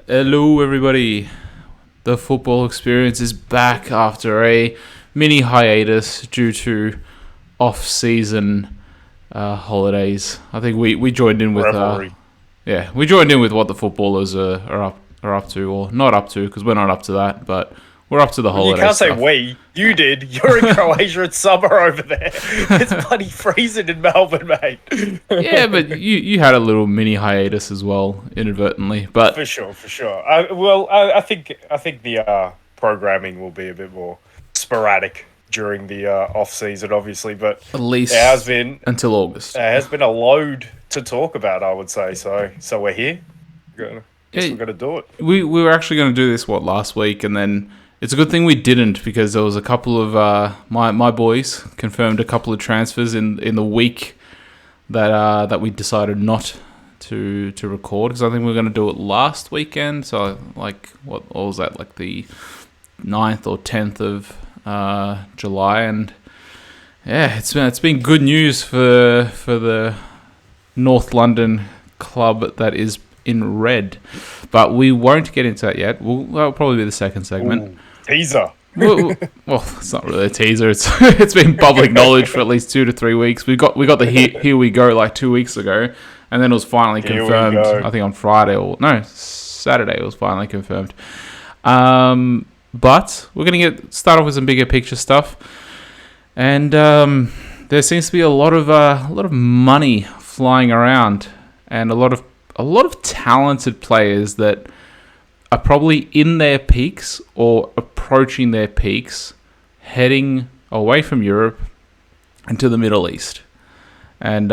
Hello, everybody. The football experience is back after a mini hiatus due to off-season holidays. I think we joined in with Revelry. we joined in with what the footballers are up to, or not up to, because we're not up to that, but we're up to the Well, you holiday can't say stuff. we. You did. You're in Croatia. It's summer over there. It's bloody freezing in Melbourne, mate. Yeah, but you had a little mini hiatus as well, inadvertently. But For sure, for sure. I think the programming will be a bit more sporadic during the off season, obviously, but at there has least been until August. a load to talk about. I would say so. We're here. Guess Yeah, we're gonna do it. we were actually going to do this last week, and then it's a good thing we didn't because there was a couple of my boys confirmed a couple of transfers in the week that we decided not to record, because I think we were going to do it last weekend. So like what was that, like the 9th or 10th of July, and yeah, it's been good news for the North London club that is in red. But we won't get into that yet. That'll probably be the second segment. Ooh, teaser. Well, it's not really a teaser. It's been public knowledge for at least 2 to 3 weeks. We got the here we go like 2 weeks ago, and then it was finally Here we confirmed. go. I think on Friday, or no, Saturday, it was finally confirmed. But we're gonna start off with some bigger picture stuff, and there seems to be a lot of money flying around, and a lot of talented players that are probably in their peaks or approaching their peaks, heading away from Europe into the Middle East. And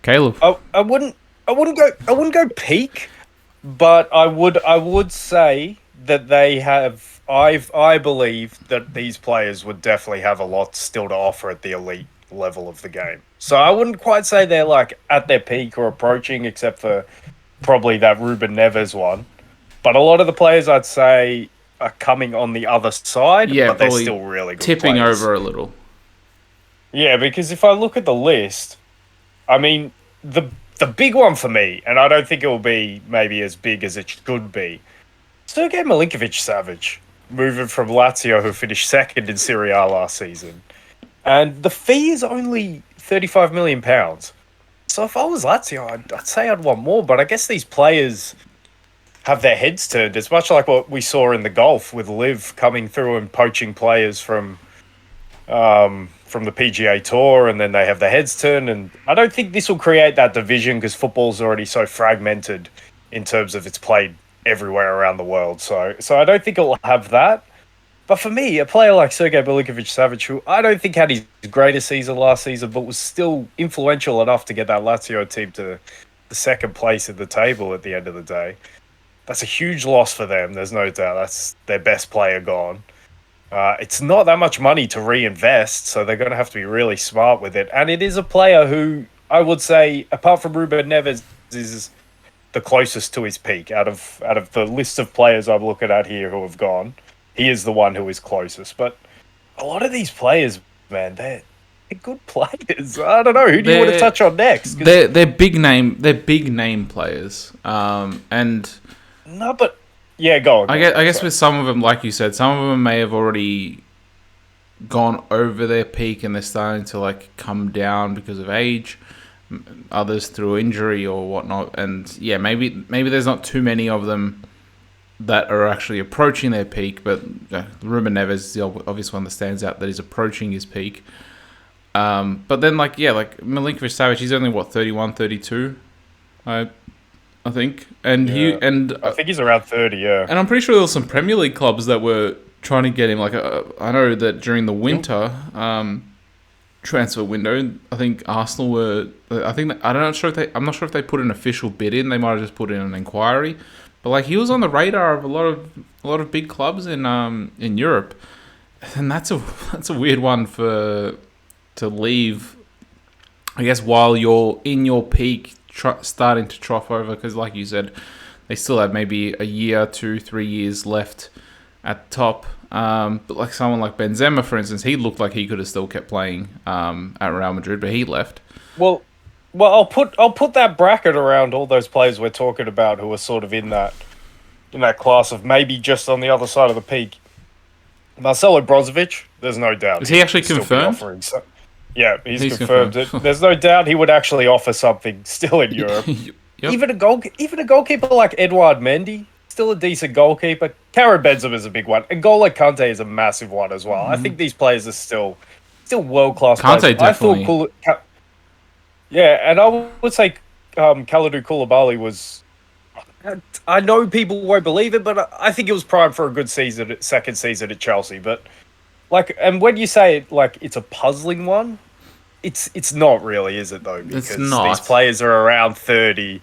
Caleb, I wouldn't go peak, but I would say that they have. I believe that these players would definitely have a lot still to offer at the elite level of the game. So I wouldn't quite say they're like at their peak or approaching, except for probably that Ruben Neves one. But a lot of the players I'd say are coming on the other side, yeah, but they're probably still really good tipping players. over a little. Yeah, because if I look at the list, I mean, the big one for me, and I don't think it will be maybe as big as it should be, Sergej Milinkovic-Savic, moving from Lazio, who finished second in Serie A last season. And the fee is only £35 million. So if I was Lazio, I'd say I'd want more, but I guess these players have their heads turned. It's much like what we saw in the golf with Liv coming through and poaching players from the PGA Tour, and then they have their heads turned. And I don't think this will create that division because football's already so fragmented in terms of it's played everywhere around the world. So I don't think it will have that. But for me, a player like Sergej Milinkovic-Savic, who I don't think had his greatest season last season, but was still influential enough to get that Lazio team to the second place in the table at the end of the day. That's a huge loss for them. There's no doubt. That's their best player gone. It's not that much money to reinvest, so they're going to have to be really smart with it. And it is a player who I would say, apart from Ruben Neves, is the closest to his peak out of the list of players I'm looking at here who have gone. He is the one who is closest. But a lot of these players, man, they're good players. I don't know. Who do you want to They're touch on next? they're big name players. And No, but yeah, go on. I guess Sorry. with some of them, like you said, some of them may have already gone over their peak and they're starting to like come down because of age, others through injury or whatnot. And yeah, maybe there's not too many of them that are actually approaching their peak, but Ruben Neves is the obvious one that stands out that is approaching his peak. But then like Milinkovic Savic, he's only what, 31, 32, I think, and he Yeah, and I think he's around 30. Yeah. and I'm pretty sure there was some Premier League clubs that were trying to get him. Like I know that during the winter transfer window, I think Arsenal were. I think that, I don't know sure if they. I'm not sure if they put an official bid in. They might have just put in an inquiry. But like he was on the radar of a lot of big clubs in Europe, and that's a weird one to leave. I guess while you're in your peak, starting to trough over, because like you said, they still have maybe a year, 2, 3 years left at the top. But like someone like Benzema, for instance, he looked like he could have still kept playing at Real Madrid, but he left. Well, well, I'll put that bracket around all those players we're talking about who are sort of in that in that class of maybe just on the other side of the peak. Marcelo Brozovic, there's no doubt Is he he'd actually still be confirmed? offering. So, yeah, he's He's confirmed confirmed. it. There's no doubt he would actually offer something still in Europe. Yep. Even a goalkeeper like Edouard Mendy, still a decent goalkeeper. Karim Benzema is a big one. And N'Golo Kante is a massive one as well. I think these players are still world class players. Kante I thought definitely. yeah, and I would say Kalidou Koulibaly was. I know people won't believe it, but I think it was primed for a good season, second season at Chelsea. But like, and when you say it, like it's a puzzling one, it's not really, is it though? It's Because these not. players are around 30,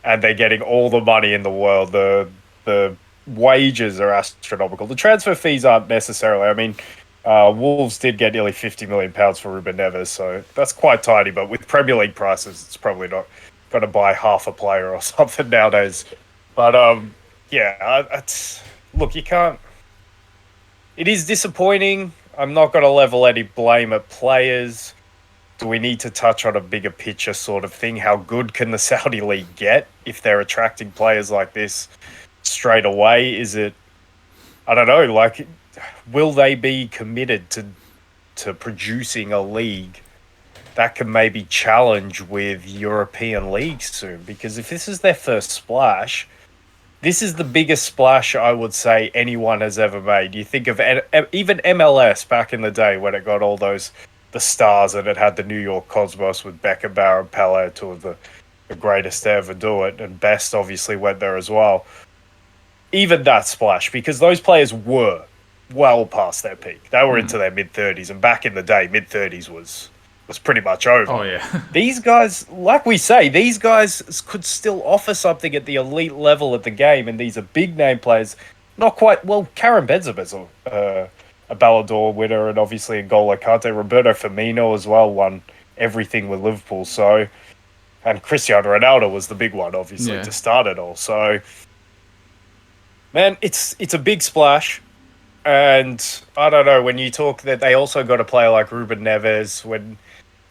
and they're getting all the money in the world. The wages are astronomical. The transfer fees aren't necessarily. I mean, Wolves did get nearly £50 million for Ruben Neves, so that's quite tiny. But with Premier League prices, it's probably not going to buy half a player or something nowadays. But yeah, look, you can't. It is disappointing. I'm not going to level any blame at players. Do we need to touch on a bigger picture sort of thing? How good can the Saudi League get if they're attracting players like this straight away? Is it, I don't know, like, will they be committed to producing a league that can maybe challenge with European leagues soon? Because if this is their first splash, this is the biggest splash I would say anyone has ever made. You think of even MLS back in the day when it got all the stars, and it had the New York Cosmos with Beckenbauer and Pele, two of the greatest to ever do it, and Best obviously went there as well. Even that splash, because those players were well past their peak. They were into their mid 30s, and back in the day, mid 30s was pretty much over. Oh yeah. These guys, like we say, these guys could still offer something at the elite level of the game, and these are big name players. Not quite. Well, Karim Benzema's a Ballon d'Or winner, and obviously N'Golo Kante, Roberto Firmino as well won everything with Liverpool. So, and Cristiano Ronaldo was the big one, obviously, Yeah. to start it all. So, man, it's a big splash. And I don't know, when you talk that they also got a player like Ruben Neves,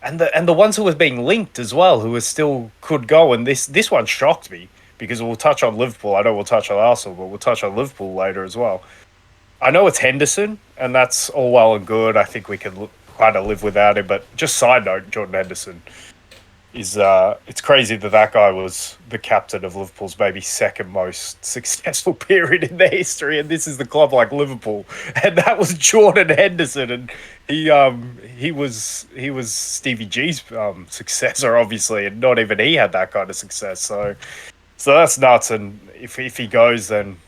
and the ones who were being linked as well, who were still could go, and this one shocked me because we'll touch on Liverpool. I know we'll touch on Arsenal, but we'll touch on Liverpool later as well. I know it's Henderson, and that's all well and good. I think we can kind of live without him. But just side note, Jordan Henderson is it's crazy that guy was the captain of Liverpool's maybe second most successful period in their history, and this is the club like Liverpool, and that was Jordan Henderson, and he was Stevie G's successor, obviously, and not even he had that kind of success. So that's nuts, and if he goes, then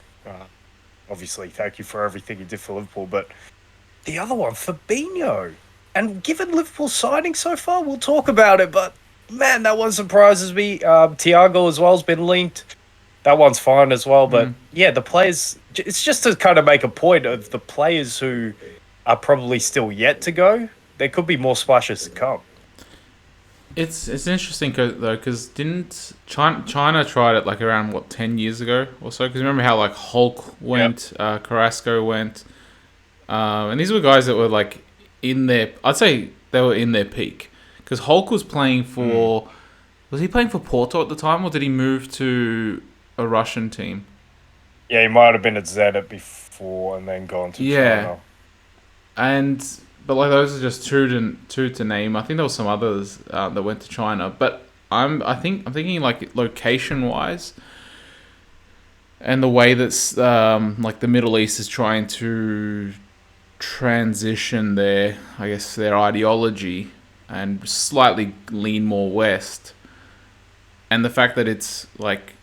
obviously thank you for everything he did for Liverpool. But the other one, Fabinho, and given Liverpool's signing so far, we'll talk about it, but man, that one surprises me. Thiago as well has been linked. That one's fine as well. But yeah, the players, it's just to kind of make a point of the players who are probably still yet to go. There could be more splashes to come. It's interesting though, because didn't China tried it like around what 10 years ago or so? Because remember how like Hulk went, Carrasco went, and these were guys that were like in their. I'd say they were in their peak. Because Hulk was playing for... Was he playing for Porto at the time, or did he move to a Russian team? Yeah, he might have been at Zenit before and then gone to China. But like those are just two to name. I think there was some others that went to China. But I'm thinking like location wise, and the way that's like the Middle East is trying to transition their ideology and slightly lean more west, and the fact that it's like,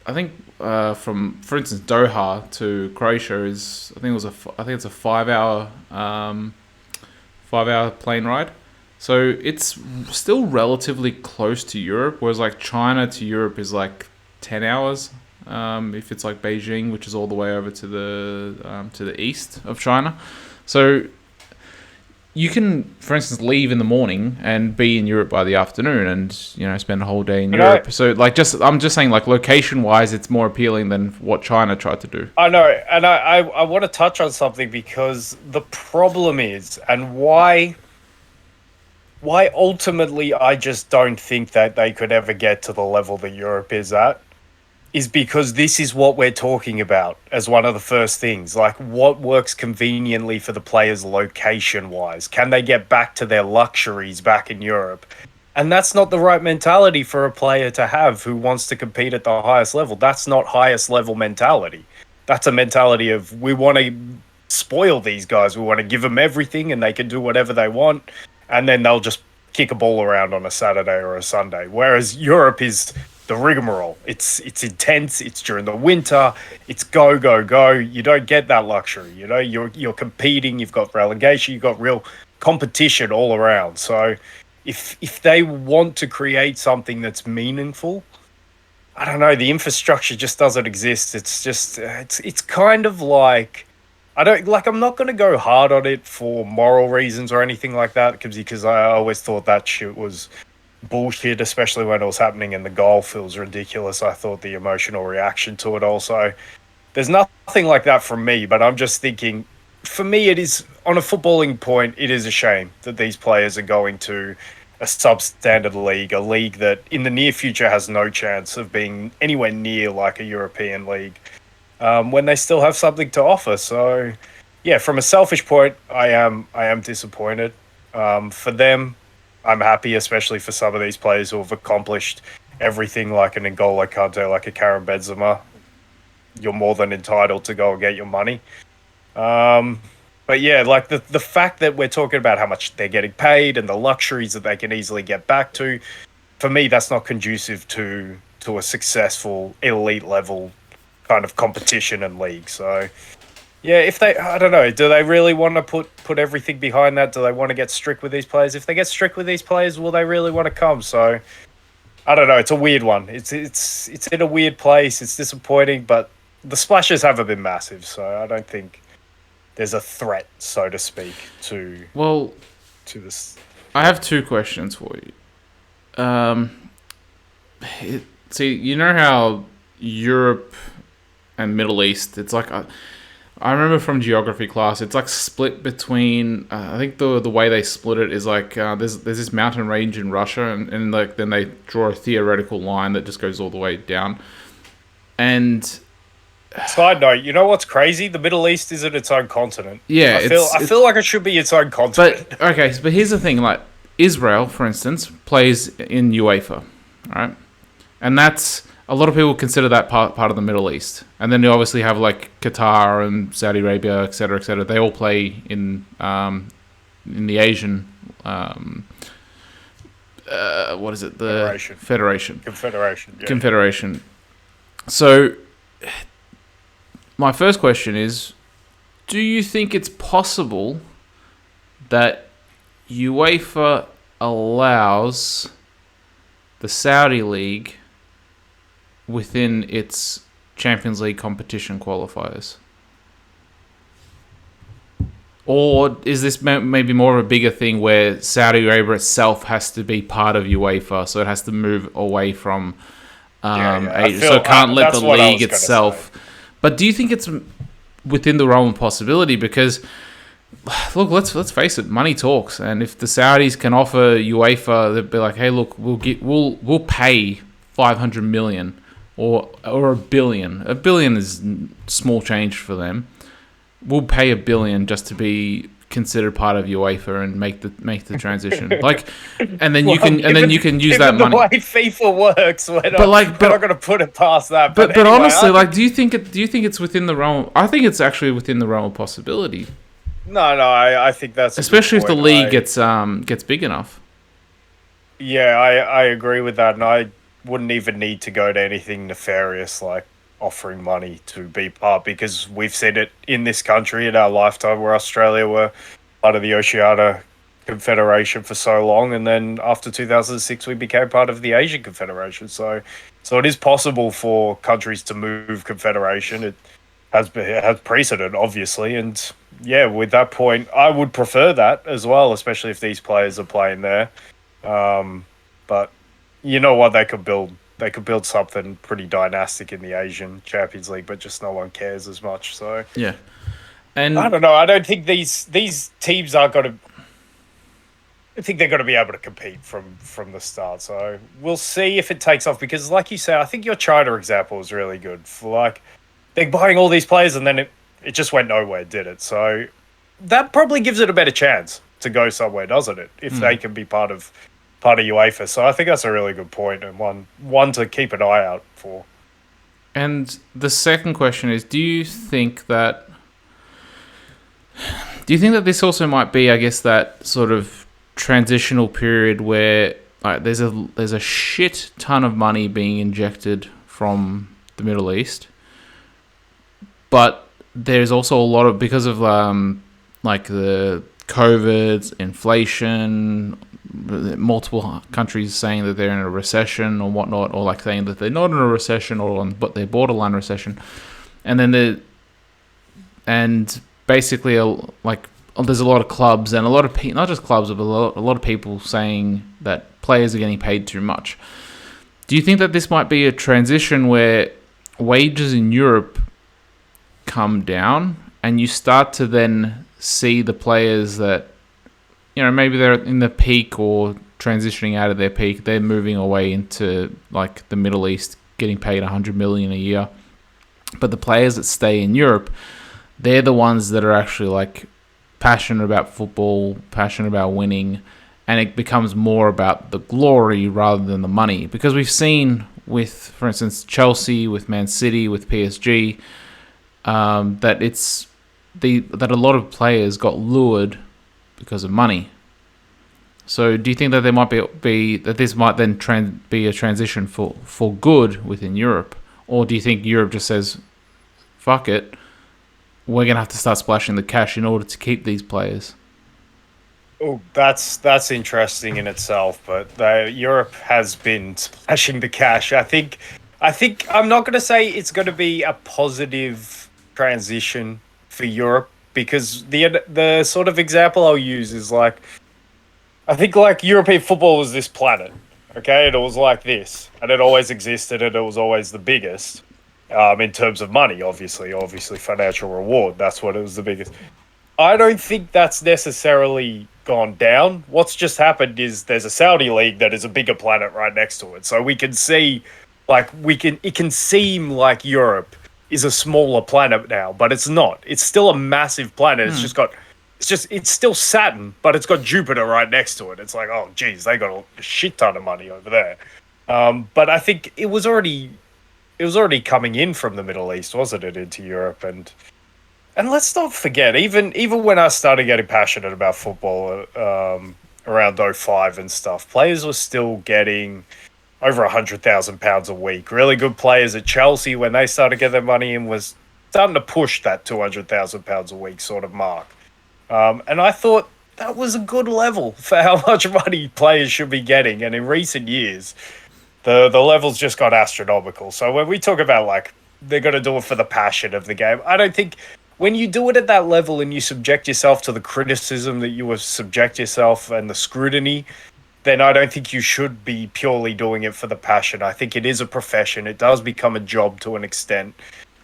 I think from, for instance, Doha to Croatia is, I think it's a 5 hour 5 hour plane ride, so it's still relatively close to Europe, whereas like China to Europe is like 10 hours if it's like Beijing, which is all the way over to the east of China. So you can, for instance, leave in the morning and be in Europe by the afternoon, and spend a whole day in Europe. So, like, I'm just saying, like, location-wise, it's more appealing than what China tried to do. I know, and I want to touch on something, because the problem is, and why ultimately I just don't think that they could ever get to the level that Europe is at, is because this is what we're talking about as one of the first things. Like, what works conveniently for the players location wise? Can they get back to their luxuries back in Europe? And that's not the right mentality for a player to have who wants to compete at the highest level. That's not highest level mentality. That's a mentality of we want to spoil these guys. We want to give them everything and they can do whatever they want. And then they'll just kick a ball around on a Saturday or a Sunday. Whereas Europe is the rigmarole. It's intense. It's during the winter. It's go go go. You don't get that luxury. You know, you're competing. You've got relegation. You've got real competition all around. So if they want to create something that's meaningful, I don't know. The infrastructure just doesn't exist. It's just it's kind of like I don't like. I'm not going to go hard on it for moral reasons or anything like that because I always thought that shit was bullshit, especially when it was happening in the Gulf. It was ridiculous. I thought the emotional reaction to it also. There's nothing like that from me, but I'm just thinking, for me, it is, on a footballing point, it is a shame that these players are going to a substandard league, a league that in the near future has no chance of being anywhere near like a European league, when they still have something to offer. So, yeah, from a selfish point, I am disappointed. For them, I'm happy, especially for some of these players who have accomplished everything, like an N'Golo Kante, like a Karim Benzema. You're more than entitled to go and get your money. Um, but yeah, like the fact that we're talking about how much they're getting paid and the luxuries that they can easily get back to, for me, that's not conducive to a successful elite level kind of competition and league. So yeah, if they, I don't know, do they really want to put everything behind that? Do they want to get strict with these players? If they get strict with these players, will they really want to come? So I don't know. It's a weird one. It's in a weird place. It's disappointing, but the splashes haven't been massive, so I don't think there's a threat, so to speak, Well, to this. I have two questions for you. See, you know how Europe and Middle East, it's like I remember from geography class, it's like split between. I think the way they split it is like there's this mountain range in Russia, and like then they draw a theoretical line that just goes all the way down. And Side note, you know what's crazy? The Middle East isn't its own continent. yeah, I feel like it should be its own continent. but okay, but here's the thing: like Israel, for instance, plays in UEFA, right? And that's a lot of people consider that part of the Middle East. And then you obviously have like Qatar and Saudi Arabia, et cetera, et cetera. They all play in the Asian what is it? The Federation. Confederation. Yeah. Confederation. So my first question is, do you think it's possible that UEFA allows the Saudi League within its Champions League competition qualifiers? Or is this maybe more of a bigger thing where Saudi Arabia itself has to be part of UEFA, so it has to move away from Asia, so it can't let the league itself. But do you think it's within the realm of possibility? Because look, let's face it, money talks, and if the Saudis can offer UEFA, they'd be like, hey, look, we'll pay 500 million or a billion. A billion is small change for them. We'll pay $1 billion just to be considered part of UEFA and make the transition. Like, and then you can use that money. The way FIFA works, we're not going to put it past that. But anyway, honestly, like, do you think it's within the realm? I think it's actually within the realm of possibility. No, I think that's especially if the league gets big enough. Yeah, I agree with that, and I wouldn't even need to go to anything nefarious like offering money to be part, because we've seen it in this country in our lifetime where Australia were part of the Oceania Confederation for so long, and then after 2006 we became part of the Asian Confederation. So it is possible for countries to move confederation. It has precedent, obviously, and yeah, with that point, I would prefer that as well, especially if these players are playing there. But you know what, they could build something pretty dynastic in the Asian Champions League, but just no one cares as much. So yeah, and I don't know. I don't think these teams are going to. I think they're going to be able to compete from the start. So we'll see if it takes off because, like you say, I think your China example is really good. For like they're buying all these players and then it just went nowhere, did it? So that probably gives it a better chance to go somewhere, doesn't it? If they can be part of UEFA. So I think that's a really good point and one to keep an eye out for. And the second question is, do you think that this also might be, I guess, that sort of transitional period where there's a shit ton of money being injected from the Middle East, but there's also a lot of, because of like the COVID, inflation, multiple countries saying that they're in a recession or whatnot, or like saying that they're not in a recession but they're borderline recession, and then and basically like there's a lot of clubs and a lot of people, not just clubs, but a lot of people saying that players are getting paid too much. Do you think that this might be a transition where wages in Europe come down and you start to then see the players that, maybe they're in the peak or transitioning out of their peak, they're moving away into like the Middle East, getting paid 100 million a year, but the players that stay in Europe, they're the ones that are actually like passionate about football, passionate about winning, and it becomes more about the glory rather than the money. Because we've seen with, for instance, Chelsea, with Man City, with PSG, that a lot of players got lured because of money. So, do you think that there might be that this might then be a transition for good within Europe, or do you think Europe just says, "Fuck it, we're gonna have to start splashing the cash in order to keep these players"? Oh, that's interesting in itself. But Europe has been splashing the cash. I think I'm not going to say it's going to be a positive transition for Europe because the sort of example I'll use is like I think like European football was this planet, okay, and it was like this, and it always existed, and it was always the biggest. In terms of money, obviously financial reward. That's what it was the biggest. I don't think that's necessarily gone down. What's just happened is there's a Saudi league that is a bigger planet right next to it. So we can see, it can seem like Europe is a smaller planet now, but it's not. It's still a massive planet. It's still Saturn, but it's got Jupiter right next to it. It's like, oh, geez, they got a shit ton of money over there. But I think it was already coming in from the Middle East, wasn't it, into Europe? And let's not forget, even when I started getting passionate about football around '05 and stuff, players were still getting over £100,000 a week. Really good players at Chelsea, when they started getting their money in, was starting to push that £200,000 a week sort of mark. And I thought that was a good level for how much money players should be getting. And in recent years, the levels just got astronomical. So when we talk about like they're going to do it for the passion of the game, I don't think when you do it at that level and you subject yourself to the criticism that you will subject yourself and the scrutiny, then I don't think you should be purely doing it for the passion. I think it is a profession. It does become a job to an extent.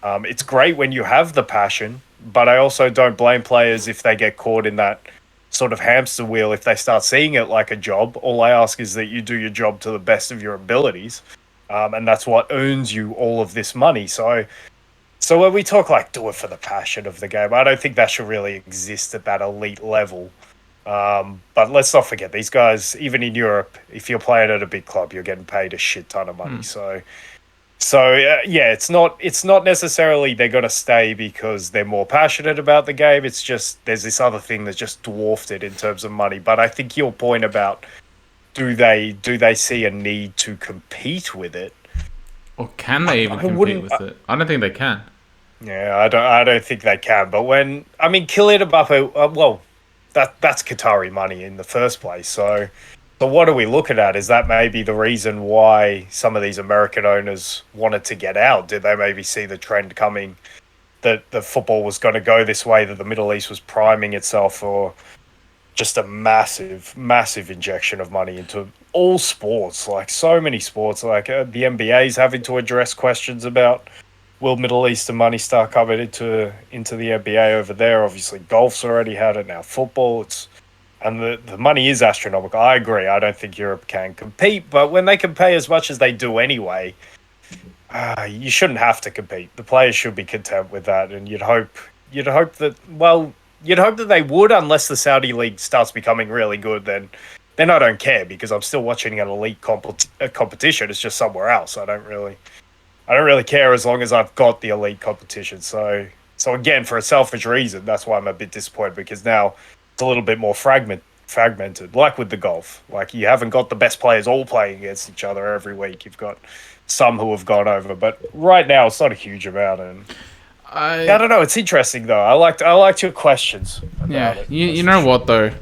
It's great when you have the passion, but I also don't blame players if they get caught in that sort of hamster wheel if they start seeing it like a job. All I ask is that you do your job to the best of your abilities, and that's what earns you all of this money. So when we talk like do it for the passion of the game, I don't think that should really exist at that elite level. But let's not forget, these guys, even in Europe, if you're playing at a big club, you're getting paid a shit ton of money. Yeah, it's not necessarily they're going to stay because they're more passionate about the game. It's just there's this other thing that just dwarfed it in terms of money. But I think your point about do they see a need to compete with it? Or can they even compete with it? I don't think they can. Yeah, I don't think they can. But Kylian Mbappe, that's Qatari money in the first place. So what are we looking at? Is that maybe the reason why some of these American owners wanted to get out? Did they maybe see the trend coming that the football was going to go this way, that the Middle East was priming itself for just a massive, massive injection of money into all sports, like so many sports, like the NBA is having to address questions about will Middle Eastern money start coming into the NBA over there? Obviously, golf's already had it now. Football, And the money is astronomical. I agree. I don't think Europe can compete, but when they can pay as much as they do anyway, you shouldn't have to compete. The players should be content with that, and you'd hope that they would, unless the Saudi league starts becoming really good. Then I don't care because I'm still watching an elite competition. It's just somewhere else. I don't really care as long as I've got the elite competition. So again, for a selfish reason, that's why I'm a bit disappointed because now it's a little bit more fragmented, like with the golf. Like you haven't got the best players all playing against each other every week. You've got some who have gone over, but right now it's not a huge amount. And I don't know. It's interesting though. I liked your questions about it. You know what though?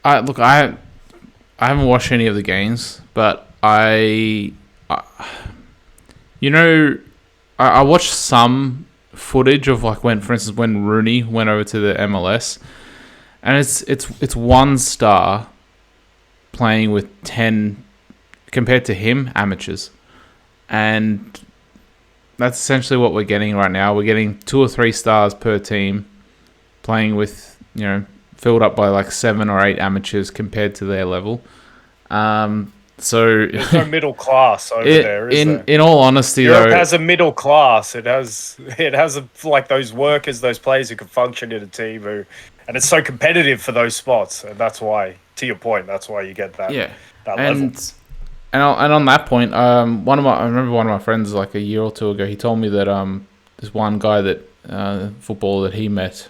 I haven't watched any of the games, but I watched some footage of like for instance, when Rooney went over to the MLS, and it's one star playing with 10 compared to him amateurs, and that's essentially what we're getting right now. We're getting 2 or 3 stars per team playing with filled up by like 7 or 8 amateurs compared to their level. So there's no middle class over there, is there? In all honesty, Europe has a middle class. It has like those workers, those players who can function in a team, and it's so competitive for those spots, and that's why, to your point, that's why you get that that level. And on that point, I remember one of my friends like a year or two ago. He told me that this one guy that footballer that he met,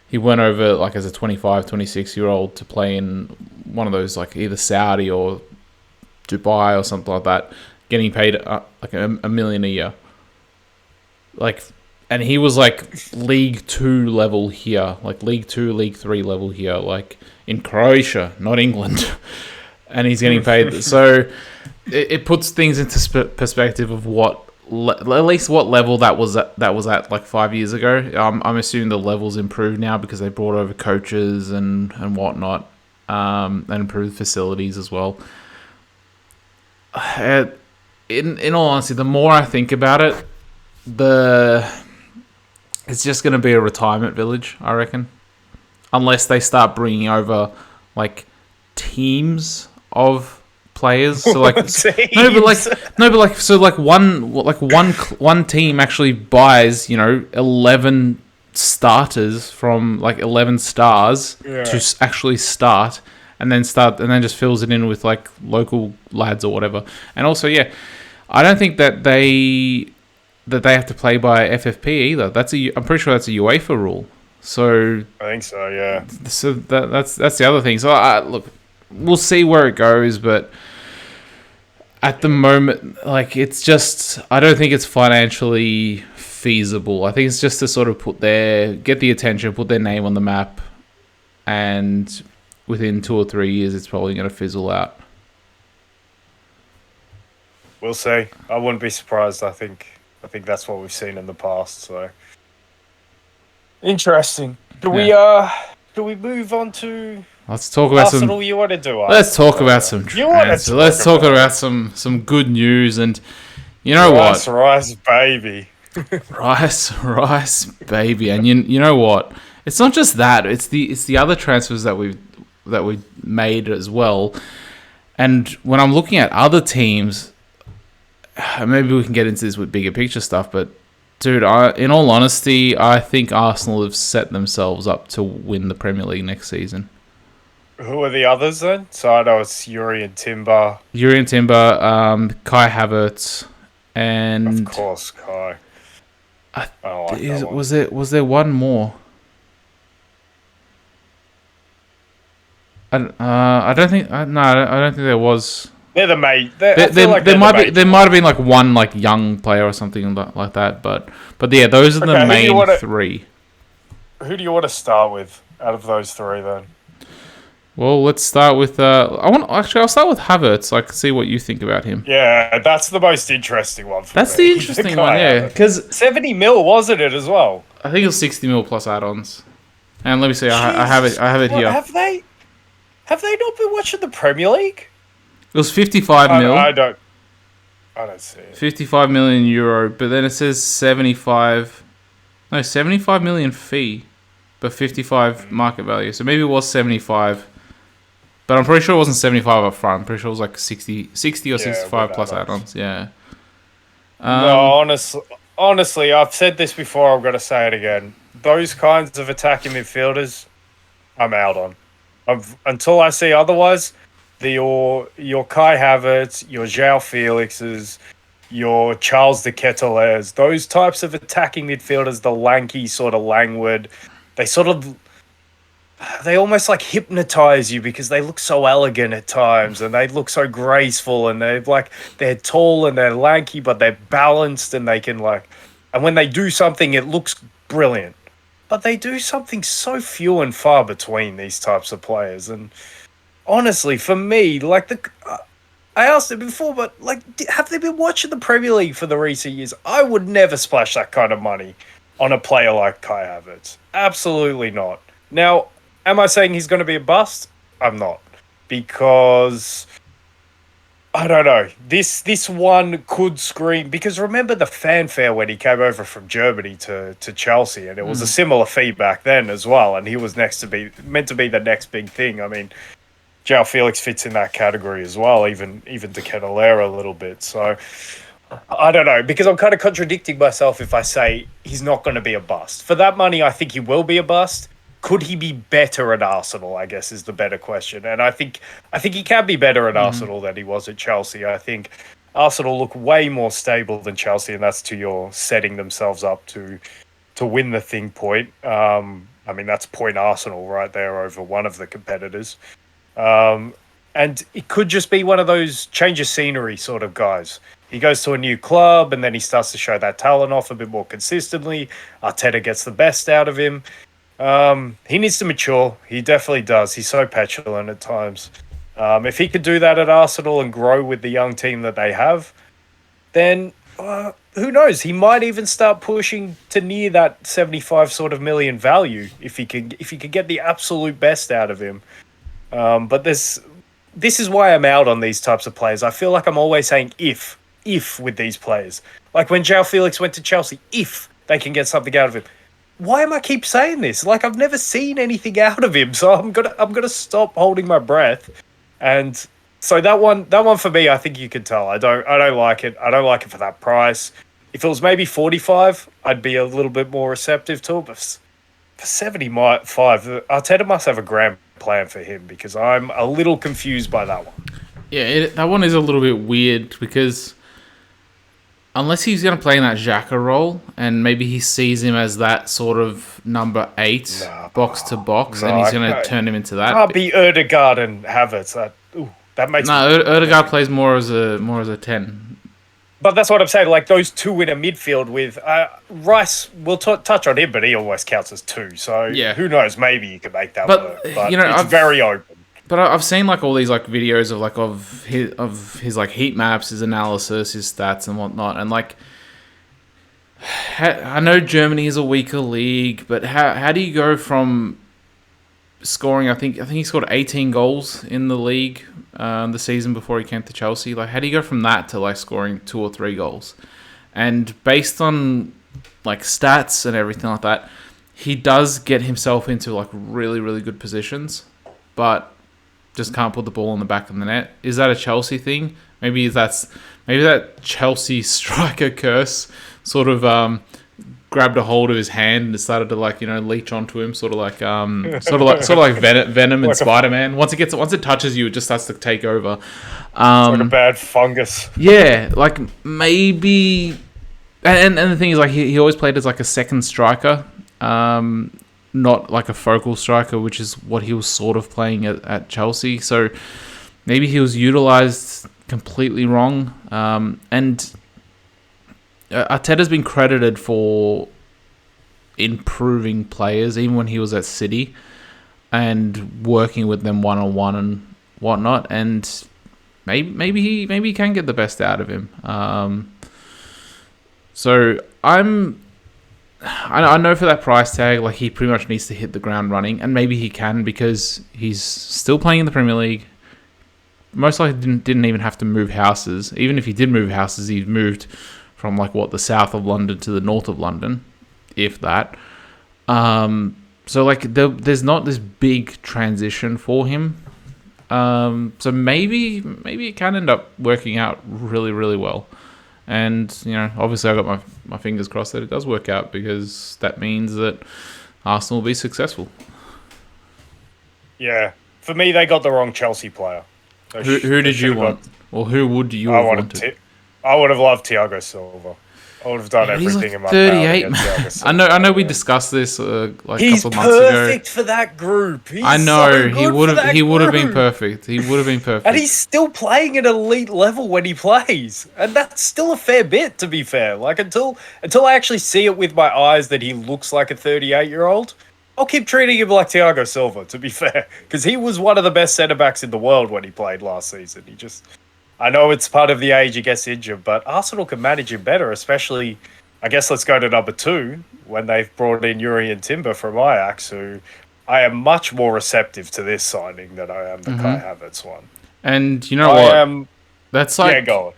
he went over like as a 25, 26-year-old to play in one of those like either Saudi or Dubai or something like that, getting paid like $1 million a year. Like, and he was like League 2 level here, like League 2, League 3 level here, like in Croatia, not England. And he's getting paid. So it puts things into perspective of at least what level that was at like 5 years ago. I'm assuming the level's improved now because they brought over coaches and whatnot, and improved facilities as well. In all honesty, the more I think about it, it's just going to be a retirement village, I reckon, unless they start bringing over like teams of players. So like one team actually buys 11 starters from like 11 stars to actually start, and then just fills it in with like local lads or whatever. And also I don't think that they have to play by FFP either. I'm pretty sure that's a UEFA rule. So I think so, yeah. So that's the other thing. So look, we'll see where it goes, but at the moment, like it's just, I don't think it's financially feasible. I think it's just to sort of get the attention, put their name on the map, and within 2 or 3 years, it's probably going to fizzle out. We'll see. I wouldn't be surprised. I think that's what we've seen in the past. So interesting. Do we move on to? Let's talk about Arsenal, you want to do Arsenal? Let's talk about some transfer. Let's talk about some good news, and you know what? Rice, baby. rice, baby, and you know what? It's not just that. It's the other transfers that we made as well. And when I'm looking at other teams, maybe we can get into this with bigger picture stuff, but dude, in all honesty, I think Arsenal have set themselves up to win the Premier League next season. Who are the others then? So I know it's Yuri and Timber. Kai Havertz, and of course Kai. Was there one more? I don't think there was. They're the mate. There might have been like one like young player or something like that, but yeah, those are the main 3. Who do you want to start with out of those 3 then? Well, let's start with. I'll start with Havertz. So I can see what you think about him. Yeah, that's the most interesting one. That's the interesting one, yeah, because 70 mil wasn't it as well? I think it was 60 mil plus add-ons. And let me see, I have it here. Have they not been watching the Premier League? It was 55 mil. I don't see it. 55 million euro, but then it says 75 million fee. but 55 market value. So maybe it was 75. But I'm pretty sure it wasn't 75 up front. I'm pretty sure it was like 60 or 65 plus add-ons. Yeah. No, honestly, I've said this before. I'm going to say it again. Those kinds of attacking midfielders, I'm out on. Until I see otherwise, your Kai Havertz, your João Felixes, your Charles de Ketelaeres, those types of attacking midfielders, the lanky, sort of languid, they almost like hypnotize you because they look so elegant at times and they look so graceful and they're tall and they're lanky, but they're balanced and they can and when they do something, it looks brilliant. But they do something so few and far between, these types of players. And honestly, for me, I asked it before, but have they been watching the Premier League for the recent years? I would never splash that kind of money on a player like Kai Havertz. Absolutely not. Now, am I saying he's going to be a bust? I'm not. Because, I don't know. This one could scream. Because remember the fanfare when he came over from Germany to Chelsea, and it was a similar fee back then as well, and he was meant to be the next big thing. I mean, João Felix fits in that category as well, even De Ketelaere a little bit. So, I don't know, because I'm kind of contradicting myself if I say he's not going to be a bust. For that money, I think he will be a bust. Could he be better at Arsenal, I guess, is the better question. And I think he can be better at Arsenal than he was at Chelsea. I think Arsenal look way more stable than Chelsea, and that's to your setting themselves up to win the thing point. I mean, that's point Arsenal right there over one of the competitors. And it could just be one of those change of scenery sort of guys. He goes to a new club and then he starts to show that talent off a bit more consistently. Arteta gets the best out of him. He needs to mature. He definitely does. He's so petulant at times. If he could do that at Arsenal and grow with the young team that they have, then who knows? He might even start pushing to near that 75 sort of million value if he could get the absolute best out of him. But this is why I'm out on these types of players. I feel like I'm always saying if with these players. Like when João Felix went to Chelsea, if they can get something out of him. Why am I keep saying this? Like I've never seen anything out of him, so I'm gonna stop holding my breath. And so that one for me, I think you can tell. I don't like it. I don't like it for that price. If it was maybe 45, I'd be a little bit more receptive to it. But for 75, Arteta must have a grand plan for him because I'm a little confused by that one. Yeah, that one is a little bit weird because unless he's going to play in that Xhaka role and maybe he sees him as that sort of number 8 box to box and he's going to turn him into that. Can't be Ødegaard and Havertz. That makes Ødegaard plays more as a 10. But that's what I'm saying. Like those two in a midfield with Rice, we'll touch on him, but he almost counts as 2. So who knows? Maybe you can make that work. But it's very open. But I've seen all these videos of his heat maps, his analysis, his stats and whatnot, and I know Germany is a weaker league, but how do you go from scoring? I think he scored 18 goals in the league the season before he came to Chelsea. How do you go from that to scoring 2 or 3 goals? And based on stats and everything like that, he does get himself into really, really good positions, but just can't put the ball in the back of the net. Is that a Chelsea thing? Maybe that Chelsea striker curse sort of grabbed a hold of his hand and started to leech onto him, sort of like Venom and Spider-Man. Once it touches you, it just starts to take over. It's like a bad fungus. Yeah, maybe. And the thing is, he always played as a second striker. Not like a focal striker, which is what he was sort of playing at Chelsea. So maybe he was utilised completely wrong. And Arteta's been credited for improving players, even when he was at City, and working with them one-on-one and whatnot. And maybe he can get the best out of him. So I know for that price tag, he pretty much needs to hit the ground running, and maybe he can because he's still playing in the Premier League. Most likely didn't even have to move houses. Even if he did move houses, he moved from the south of London to the north of London, if that. So like there's not this big transition for him. So maybe it can end up working out really, really well. And, obviously I got my fingers crossed that it does work out, because that means that Arsenal will be successful. Yeah. For me, they got the wrong Chelsea player. Who did you want? Or who would you have wanted? I would have loved Thiago Silva. I would have done everything in my power to get Thiago Silva. I know we discussed this a couple of months ago. He's perfect for that group. I know, he would have been perfect. He would have been perfect. And he's still playing at elite level when he plays. And that's still a fair bit, to be fair. Like, until I actually see it with my eyes that he looks like a 38-year-old, I'll keep treating him like Thiago Silva, to be fair. Because he was one of the best centre-backs in the world when he played last season. I know it's part of the age he gets injured, but Arsenal can manage him better, especially, I guess let's go to number 2, when they've brought in Yuri and Timber from Ajax, who I am much more receptive to this signing than I am the Kai Havertz one. And you know what? That's like... Yeah, go on.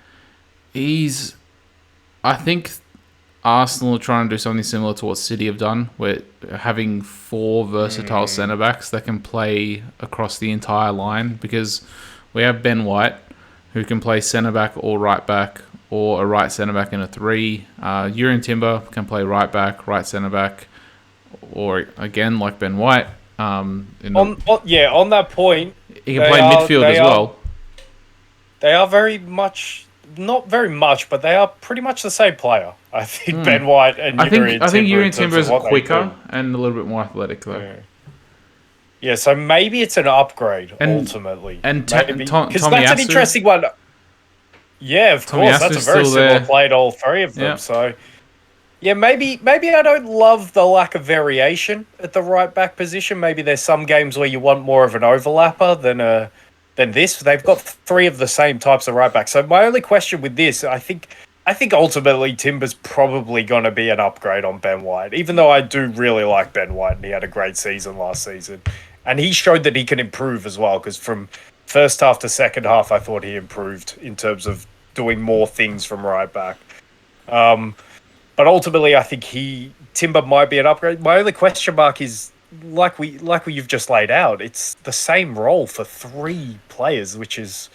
I think Arsenal are trying to do something similar to what City have done, where having 4 versatile centre-backs that can play across the entire line, because we have Ben White, who can play centre-back or right-back, or a right centre-back in a 3. Yuri Timber can play right-back, right centre-back, or, again, like Ben White. On that point... He can play midfield as well. They are very much... Not very much, but they are pretty much the same player. I think Ben White and Yuri and Timber... I think Yuri and Timber is quicker and a little bit more athletic, though. Yeah, so maybe it's an upgrade, ultimately. And Tommy because that's an interesting one. Yeah, of course. That's a very similar play to all 3 of them. Yeah. So, yeah, maybe I don't love the lack of variation at the right-back position. Maybe there's some games where you want more of an overlapper than this. They've got 3 of the same types of right-back. So my only question with this, I think ultimately Timber's probably going to be an upgrade on Ben White, even though I do really like Ben White and he had a great season last season. And he showed that he can improve as well, because from first half to second half, I thought he improved in terms of doing more things from right back. But ultimately, I think Timber might be an upgrade. My only question mark is, like you've just laid out, it's the same role for 3 players, which is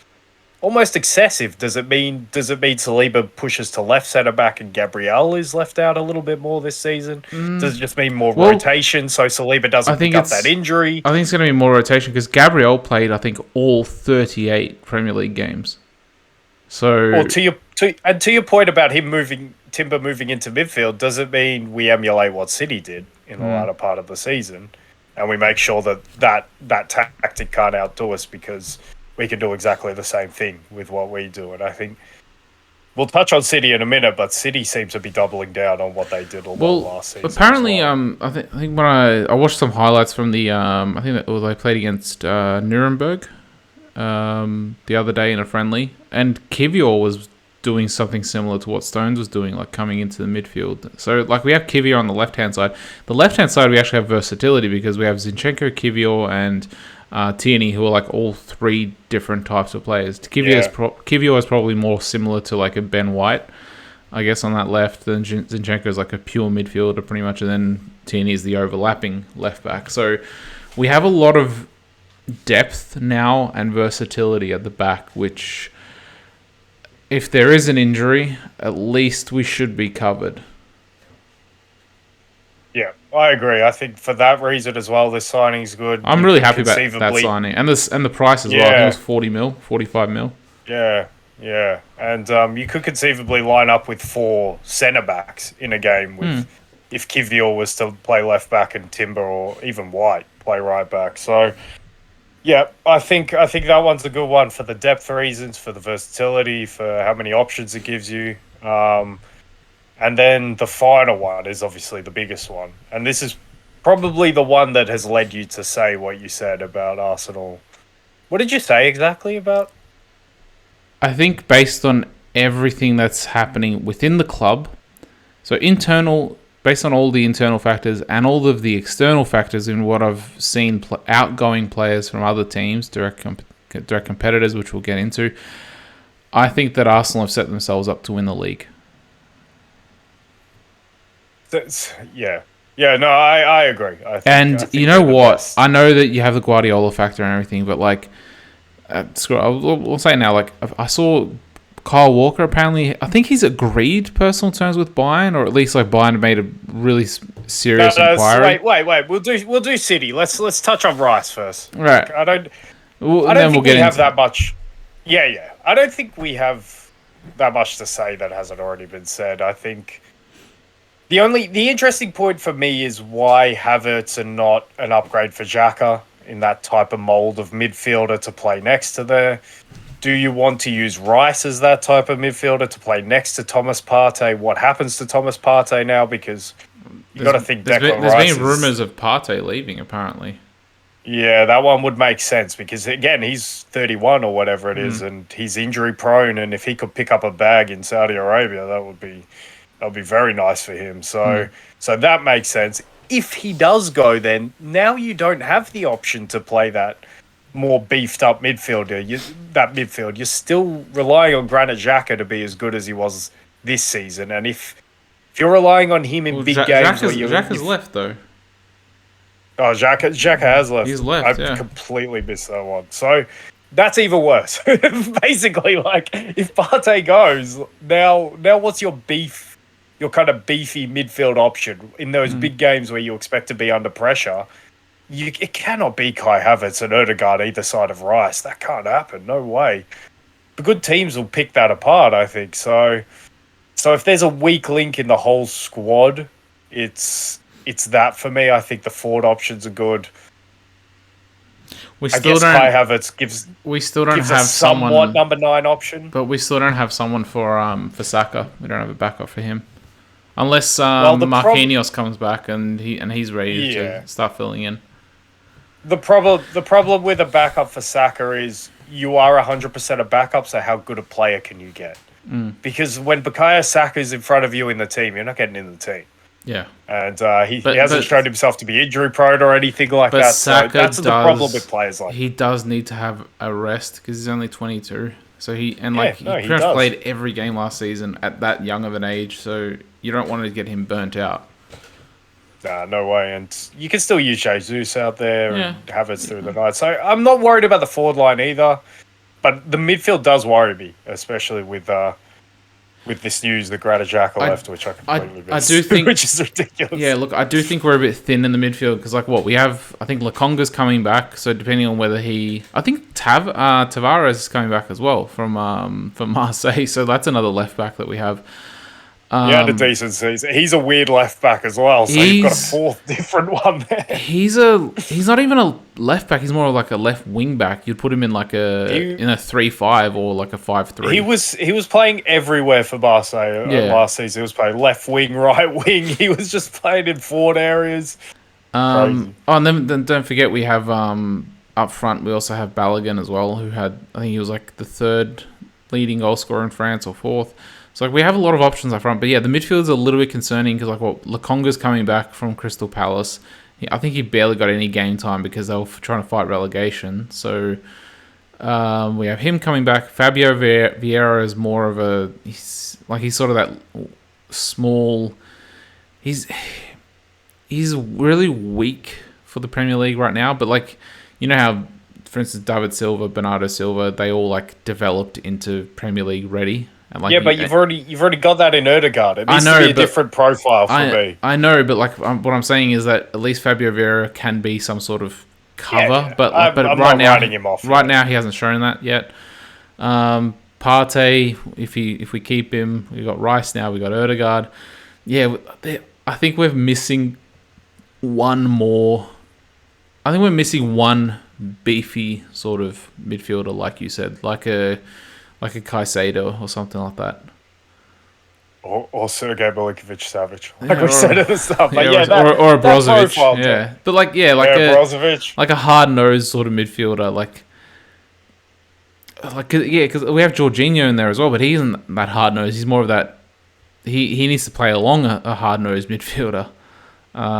almost excessive. Does it mean Saliba pushes to left centre back and Gabriel is left out a little bit more this season? Does it just mean more rotation so Saliba doesn't pick up that injury? I think it's going to be more rotation, because Gabriel played, I think, all 38 Premier League games. So, well, to your point about Timber moving into midfield, does it mean we emulate what City did in the latter part of the season, and we make sure that tactic can't outdo us, because we can do exactly the same thing with what we do? And I think we'll touch on City in a minute, but City seems to be doubling down on what they did last season. Apparently, I think when I watched some highlights from the I think that they played against Nuremberg the other day in a friendly, and Kivior was doing something similar to what Stones was doing, like coming into the midfield. So, like, we have Kivior on the left-hand side. The left-hand side, we actually have versatility, because we have Zinchenko, Kivior, and Tierney, who are like all 3 different types of players. Kivior is probably more similar to like a Ben White, I guess, on that left. Then Zinchenko is like a pure midfielder pretty much, and then Tierney is the overlapping left back. So we have a lot of depth now and versatility at the back, which, if there is an injury, at least we should be covered. Yeah, I agree. I think for that reason as well, this signing's good. I'm really happy about that signing, and the price as well. I think it was 40 mil, 45 mil. Yeah, and you could conceivably line up with 4 centre backs in a game with if Kivior was to play left back and Timber or even White play right back. So, yeah, I think that one's a good one for the depth reasons, for the versatility, for how many options it gives you. And then the final one is obviously the biggest one. And this is probably the one that has led you to say what you said about Arsenal. What did you say exactly about? I think based on everything that's happening within the club, so based on all the internal factors and all of the external factors in what I've seen outgoing players from other teams, direct competitors, which we'll get into, I think that Arsenal have set themselves up to win the league. Yeah. Yeah, no, I agree. I And you think know they're the what? best. I know that you have the Guardiola factor and everything, but like, screw it, we'll say it now. Like, I saw Kyle Walker. Apparently, I think he's agreed personal terms with Bayern, or at least like Bayern made a really No, serious no, inquiry. wait. We'll do City. Let's touch on Rice first. Right. Like, I don't Well, I and don't then we'll think get we have into. that much. Yeah, yeah. I don't think we have that much to say that hasn't already been said. I think the interesting point for me is why Havertz and not an upgrade for Xhaka in that type of mold of midfielder to play next to there. Do you want to use Rice as that type of midfielder to play next to Thomas Partey? What happens to Thomas Partey now? Because you got to think Declan There's Rice been is. rumors of Partey leaving. Apparently. Yeah, that one would make sense because again, he's 31 or whatever it is, Mm. and he's injury prone. And if he could pick up a bag in Saudi Arabia, that would be very nice for him. So Mm. so that makes sense. If he does go, then now you don't have the option to play that more beefed up midfielder. That midfield, you're still relying on Granit Xhaka to be as good as he was this season. And if you're relying on him in Well, big games where Jack you has left though. oh, Xhaka has left. He's left. I've Yeah. completely missed that one. So that's even worse. Basically, like if Partey goes, now what's your beef? Your kind of beefy midfield option in those Mm. big games where you expect to be under pressure. It cannot be Kai Havertz and Erdegaard either side of Rice. That can't happen. No way. The good teams will pick that apart, I think. So if there's a weak link in the whole squad, it's that for me. I think the forward options are good. We I still guess Kai don't. Havertz gives We still don't gives a have somewhat someone. number 9 option. But we still don't have someone for Saka. We don't have a backup for him, unless Well, Marquinhos comes back and he's ready yeah, to start filling in. the problem with a backup for Saka is you are 100% a backup. So how good a player can you get? Mm. Because when Bukayo Saka is in front of you in the team, you're not getting in the team. Yeah, And he but hasn't shown himself to be injury prone or anything like but that. So Saka that's the problem with players like he does need to have a rest because he's only 22. So he Yeah, he no, he pretty much does. played every game last season at that young of an age. So you don't want to get him burnt out. Nah, no way. And you can still use Jesus out there Yeah. and Havertz through the night. So I'm not worried about the forward line either. But the midfield does worry me, especially with this news that Granit Xhaka left, which I completely I missed. do think- which is ridiculous. Yeah, look, I do think we're a bit thin in the midfield because, like, what we have, I think Lakonga's coming back. So depending on whether I think Tavares is coming back as well from Marseille. So that's another left back that we have. He had a decent season. He's a weird left back as well, so you've got a He's- fourth different one there. He's not even a left back. He's more like a left wing back. You'd put him in like in a 3-5 or like a 5-3. He was playing everywhere for Marseille last season. He was playing left wing, right wing. He was just playing in forward areas. Crazy. Oh, and then don't forget we have up front. We also have Balogun as well, who I think he was like the third leading goal scorer in France or fourth. So like we have a lot of options up front, but yeah, the midfield's a little bit concerning because like Lakonga's coming back from Crystal Palace. I think he barely got any game time because they were trying to fight relegation. So we have him coming back. Fabio Vieira is more of he's sort of that small. He's really weak for the Premier League right now, but like you know how, for instance, David Silva, Bernardo Silva, they all like developed into Premier League ready. And like, Yeah, but you've already got that in Erdegaard. It needs to be a different profile for me. I know, but like what I'm saying is that at least Fabio Vieira can be some sort of cover. Yeah. But I'm right not now, writing him off. right now he hasn't shown that yet. Partey, if we keep him, we got Rice now. We got Erdegaard. Yeah, I think we're missing one more. I think we're missing one beefy sort of midfielder, like you said, like a Caicedo or something like that. Or Sergei Milinkovic-Savic, like we said at the start. But or a that Brozovic, profile, yeah. But like Brozovic. like a hard-nosed sort of midfielder, because we have Jorginho in there as well, but he isn't that hard-nosed. He's more of that. He needs to play along a hard-nosed midfielder.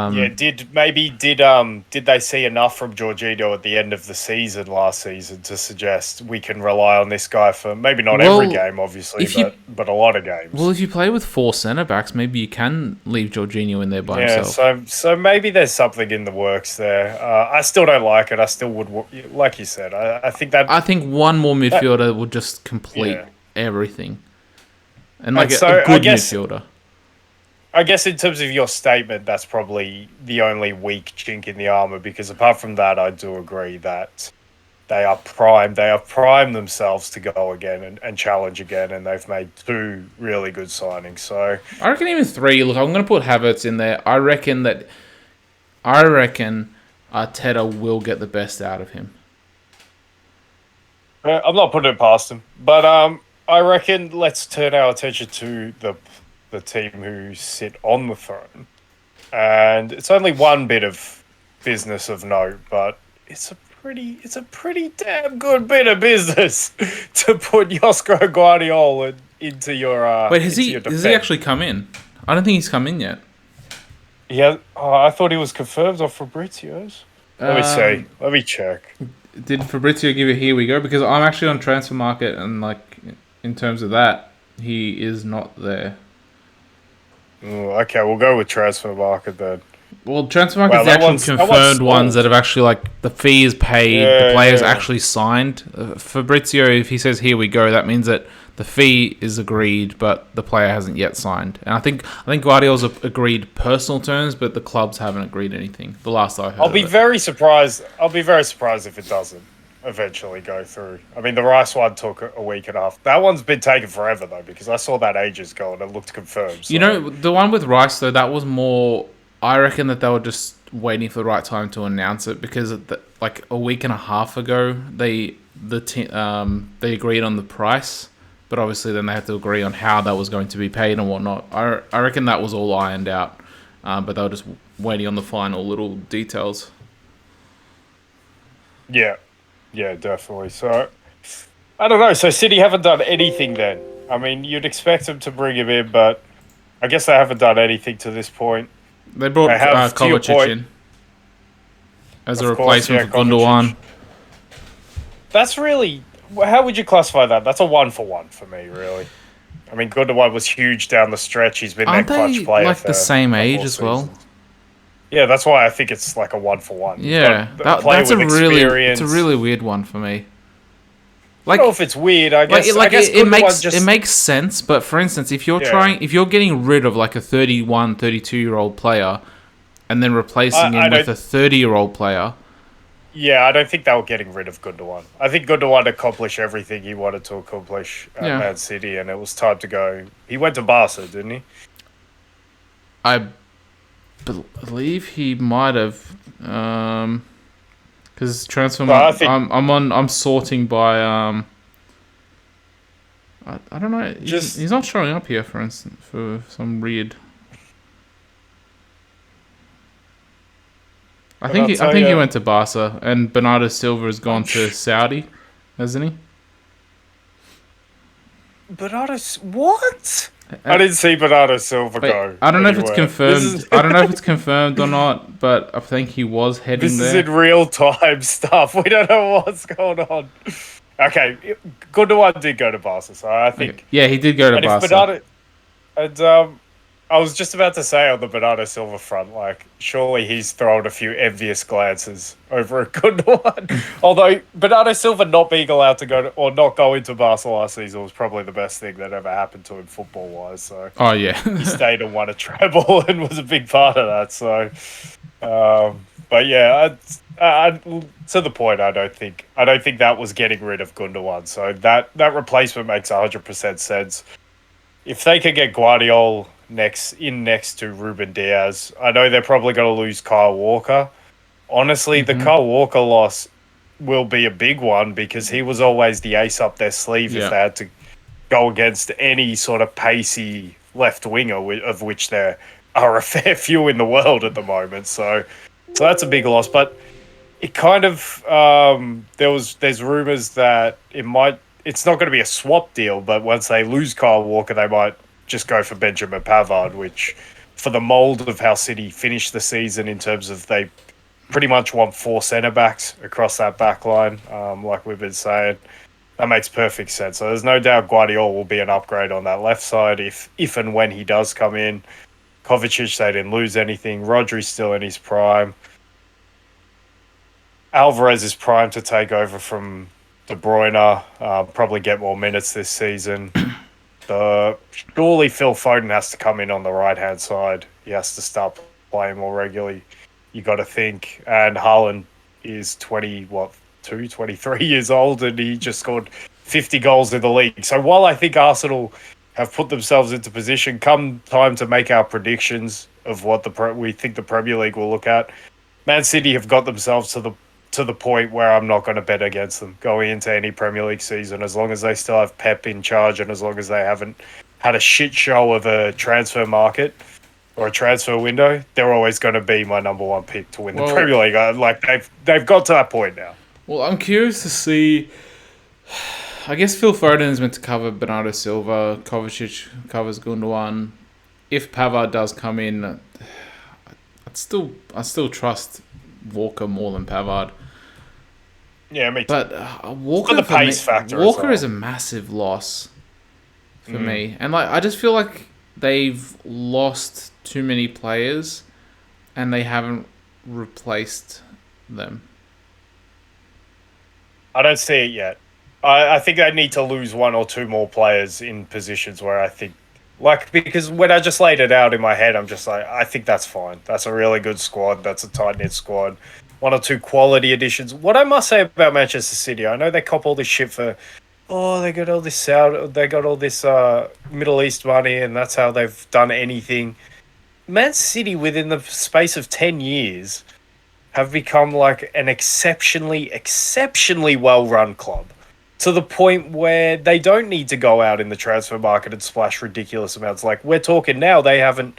Yeah, did they see enough from Jorginho at the end of the season last season to suggest we can rely on this guy for maybe not every Well, game, obviously, if you but a lot of well games. if you play with four centre backs, maybe you can leave Jorginho in there by Yeah, himself. so maybe there's something in the works there. I still don't like it. I still would, like you said. I think I think one more that midfielder would just complete yeah. everything, and like And a so good midfielder. I guess in terms of your statement, that's probably the only weak chink in the armor because apart from that, I do agree that they are primed. They have primed themselves to go again and challenge again, and they've made two really good signings. So I reckon even three. Look, I'm going to put Havertz in there. I reckon Arteta will get the best out of him. I'm not putting it past them, but I reckon let's turn our attention to the team who sit on the throne, and it's only one bit of business of note, but it's a pretty damn good bit of business to put Josko Guardiola Wait, into your has he defense. actually come in? I don't think he's come in yet. Yeah, oh, I thought he was confirmed off Fabrizio's. Let me see. Um, Let me check. did Fabrizio give it here we go? Because I'm actually on transfer market and like in terms of that, he is not there. Oh, okay, we'll go with transfer market then. Well, transfer market's Wow, the actual that one's confirmed ones that stalled. have actually like the fee is paid, the Yeah, players yeah. actually signed. Fabrizio, if he says here we go, that means that the fee is agreed, but the player hasn't yet signed. And I think Guardiola's agreed personal terms, but the clubs haven't agreed anything. The last I heard I'll of be it. very surprised. I'll be very surprised if it doesn't eventually go through. I mean, the Rice one took a week and a half. That one's been taking forever though because I saw that ages ago and it looked confirmed. You So know, the one with Rice though, that was more. I reckon that they were just waiting for the right time to announce it because like a week and a half ago, they agreed on the price, but obviously then they had to agree on how that was going to be paid and whatnot. I reckon that was all ironed out, but they were just waiting on the final little details. yeah, yeah, definitely. So I don't know. So City haven't done anything then. I mean, you'd expect them to bring him in, but I guess they haven't done anything to this point. They They brought have, to your Kovacic point, in as a of course, replacement yeah, for Kovacic. Gundogan. That's really how would you classify that? That's a one for one for me, really. I mean, Gundogan was huge down the stretch. He's been their Aren't clutch they player like for the same a couple age of as well? seasons. Yeah, that's why I think it's like a one for one. You've got Yeah, a player with it's a experience. really weird one for me. I don't know Like if it's weird. I like guess it, I like guess it Gundogan makes it just makes sense, but for instance, yeah. if you're getting rid of like a 31, 32-year-old player and then replacing I him with don't. a 30-year-old player. Yeah, I don't think they were getting rid of Gundogan. I think Gundogan accomplished everything he wanted to accomplish at Yeah, Man City, and it was time to go. He went to Barca, didn't he? I believe he might have because transfer So I market. think I'm sorting by I don't know. just He's not showing up here, for instance, for some weird. and I'll I tell think he you, went to Barca, and Bernardo Silva has gone I'm to Saudi, hasn't he? Bernardo. What? I Uh, didn't see Bernardo Silva Wait, go I don't know if it's anywhere. This confirmed. is I don't know if it's confirmed or not, but I think he was heading this is there. in real time stuff. We don't know what's going on. Okay, Gundogan did go to Barca, so I Okay, think. yeah, he did go to And if Barca. Bernardo and I was just about to say on the Bernardo Silva front, like surely he's thrown a few envious glances over at Gundogan. Although Bernardo Silva not being allowed to go to, or not going to Barca last season was probably the best thing that ever happened to him football wise. So Oh yeah, he stayed and won a treble and was a big part of that. So, but yeah, to the point, I don't think that was getting rid of Gundogan. So that replacement makes 100% sense. If they could get Guardiola next to Ruben Diaz, I know they're probably going to lose Kyle Walker. Honestly, the hmm Kyle Walker loss will be a big one because he was always the ace up their sleeve if yeah. they had to go against any sort of pacey left winger, of which there are a fair few in the world at the moment. So that's a big loss. But it kind of there's rumors that it's not going to be a swap deal, but once they lose Kyle Walker, they might just go for Benjamin Pavard, which for the mold of how City finished the season in terms of they pretty much want 4 centre backs across that back line, like we've been saying. That makes perfect sense. So there's no doubt Guardiola will be an upgrade on that left side if and when he does come in. Kovacic, they didn't lose anything. Rodri's still in his prime. Alvarez is primed to take over from De Bruyne, probably get more minutes this season. Surely Phil Foden has to come in on the right-hand side. He has to start playing more regularly, you got to think. And Haaland is 23 years old, and he just scored 50 goals in the league. So while I think Arsenal have put themselves into position, come time to make our predictions of what we think the Premier League will look at, Man City have got themselves to the point where I'm not going to bet against them going into any Premier League season, as long as they still have Pep in charge and as long as they haven't had a shit show of a transfer market or a transfer window. They're always going to be my number one pick to win the Premier League. Like they've got to that point now. Well, I'm curious to see. I guess Phil Foden is meant to cover Bernardo Silva. Kovacic covers Gundogan. If Pavard does come in, I still trust Walker more than Pavard. Yeah, me too. But Walker, for the pace factor. Walker is a massive loss for me, and like I just feel like they've lost too many players, and they haven't replaced them. I don't see it yet. I think they need to lose 1 or 2 more players in positions where I think, because when I just laid it out in my head, I'm just like, I think that's fine. That's a really good squad. That's a tight-knit squad. 1 or 2 quality additions. What I must say about Manchester City, I know they cop all this shit for, they got all this Middle East money, and that's how they've done anything. Man City, within the space of 10 years, have become like an exceptionally well-run club. To the point where they don't need to go out in the transfer market and splash ridiculous amounts. Like, we're talking now, the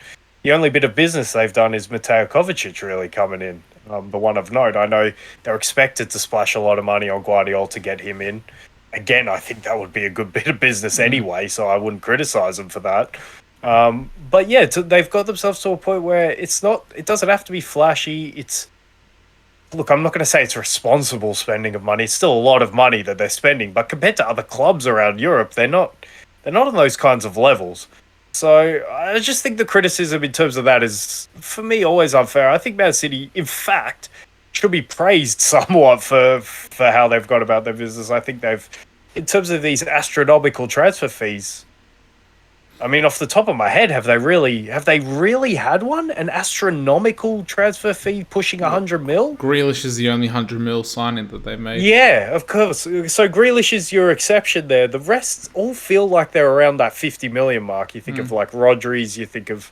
only bit of business they've done is Mateo Kovacic really coming in. The one of note. I know they're expected to splash a lot of money on Guardiola to get him in. Again, I think that would be a good bit of business anyway, so I wouldn't criticize them for that. But yeah, they've got themselves to a point where it doesn't have to be flashy. Look, I'm not going to say it's responsible spending of money. It's still a lot of money that they're spending, but compared to other clubs around Europe, they're not on those kinds of levels. So I just think the criticism in terms of that is, for me, always unfair. I think Man City, in fact, should be praised somewhat for how they've gone about their business. I think in terms of these astronomical transfer fees, I mean, off the top of my head, have they really had one? An astronomical transfer fee pushing 100 mil? Grealish is the only 100 mil signing that they made. Yeah, of course. So Grealish is your exception there. The rest all feel like they're around that 50 million mark. You think of like Rodri's, you think of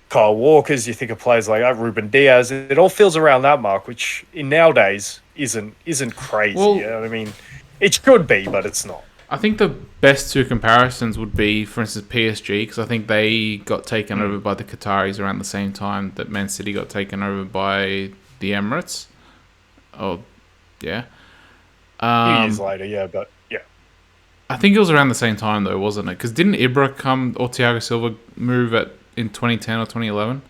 Kyle Walker's, you think of players like Ruben Diaz. It all feels around that mark, which in nowadays isn't crazy. Well, you know what I mean? It should be, but it's not. I think the best 2 comparisons would be, for instance, PSG, because I think they got taken over by the Qataris around the same time that Man City got taken over by the Emirates. Oh, yeah. A few years later, yeah, but yeah. I think it was around the same time, though, wasn't it? Because didn't Ibra or Thiago Silva move in 2010 or 2011?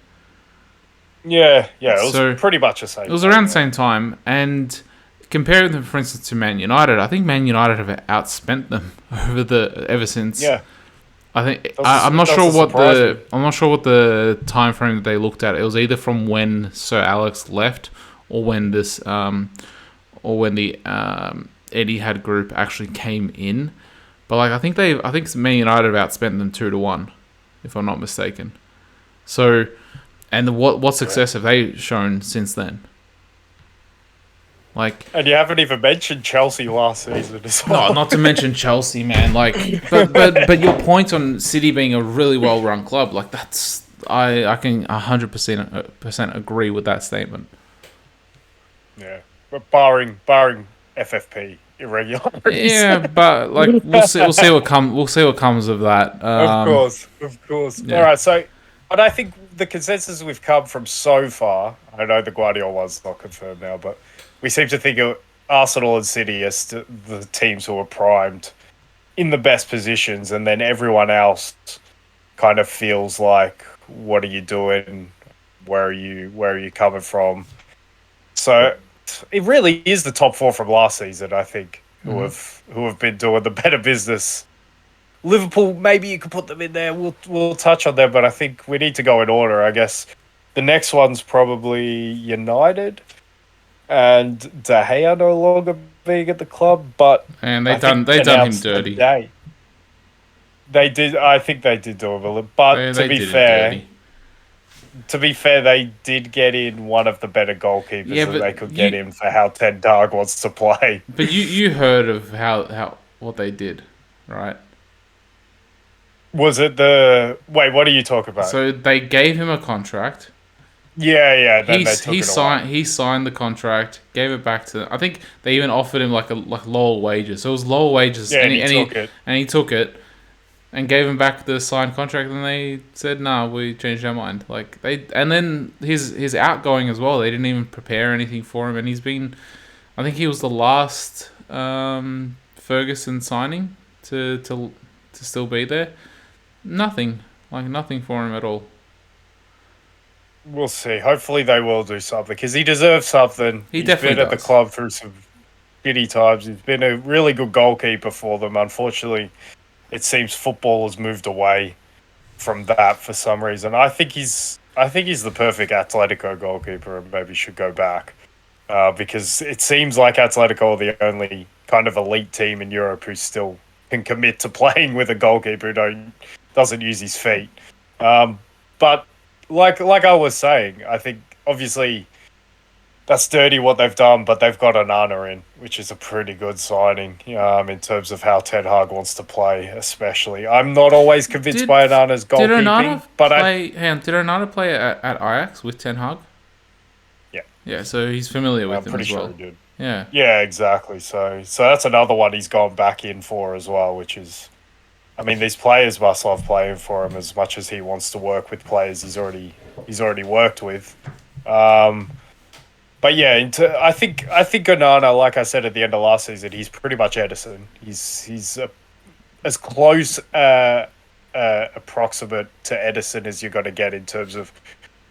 Yeah, it was pretty much the same. It was around the same time, and comparing them, for instance, to Man United, I think Man United have outspent them ever since. Yeah, I think I'm not sure what the time frame that they looked at. It was either from when Sir Alex left, or when the Etihad group actually came in. But like I think Man United have outspent them 2-1, if I'm not mistaken. So, and what success have they shown since then? Like, and you haven't even mentioned Chelsea last season as well. No, not to mention Chelsea, man. Like, but your point on City being a really well-run club, like I can 100% agree with that statement. Yeah, but barring FFP irregularities. Yeah, but like we'll see what comes of that. Of course. Yeah. All right, so, but I think the consensus we've come from so far. I know the Guardiola one's not confirmed now, but we seem to think of Arsenal and City as the teams who are primed in the best positions, and then everyone else kind of feels like, what are you doing? Where are you coming from? So it really is the top four from last season, I think, who have been doing the better business. Liverpool, maybe you could put them in there. We'll touch on them, but I think we need to go in order. I guess the next one's probably United and De Gea no longer being at the club, but And I think they done him announced dirty. today they did. I think they did do a little, but They did him dirty. to be fair, they did get in one of the better goalkeepers Yeah, that but they could get in for how Ten Hag wants to play. you heard of how what they did, right? Was it the wait? What are you talking about? So they gave him a contract. Yeah, yeah. Then they took it away. He signed the contract, gave it back to them. I think they even offered him like lower wages. So it was lower wages, Yeah, and he took it. And he took it and gave him back the signed contract. And they said, "Nah, we changed our mind." Like and then his outgoing as well. They didn't even prepare anything for him, and he's been. I think he was the last Ferguson signing to still be there. Nothing for him at all. We'll see. Hopefully, they will do something because he deserves something. He He's definitely been at the does. club through some shitty times. He's been a really good goalkeeper for them. Unfortunately, it seems football has moved away from that for some reason. I think he's the perfect Atletico goalkeeper and maybe should go back because it seems like Atletico are the only kind of elite team in Europe who still can commit to playing with a goalkeeper who doesn't use his feet. But like I was saying, I think obviously that's dirty what they've done, but they've got Onana in, which is a pretty good signing in terms of how Ten Hag wants to play, especially. I'm not always convinced by Onana's goalkeeping, but did Onana play at Ajax with Ten Hag? Yeah. Yeah, so he's familiar with I'm him pretty as sure well. he did. Yeah. Yeah, exactly. So that's another one he's gone back in for as well, which is, I mean, these players must love playing for him as much as he wants to work with players he's already worked with. But yeah, I think Onana, like I said at the end of last season, he's pretty much Edison. He's as close approximate to Edison as you're going to get in terms of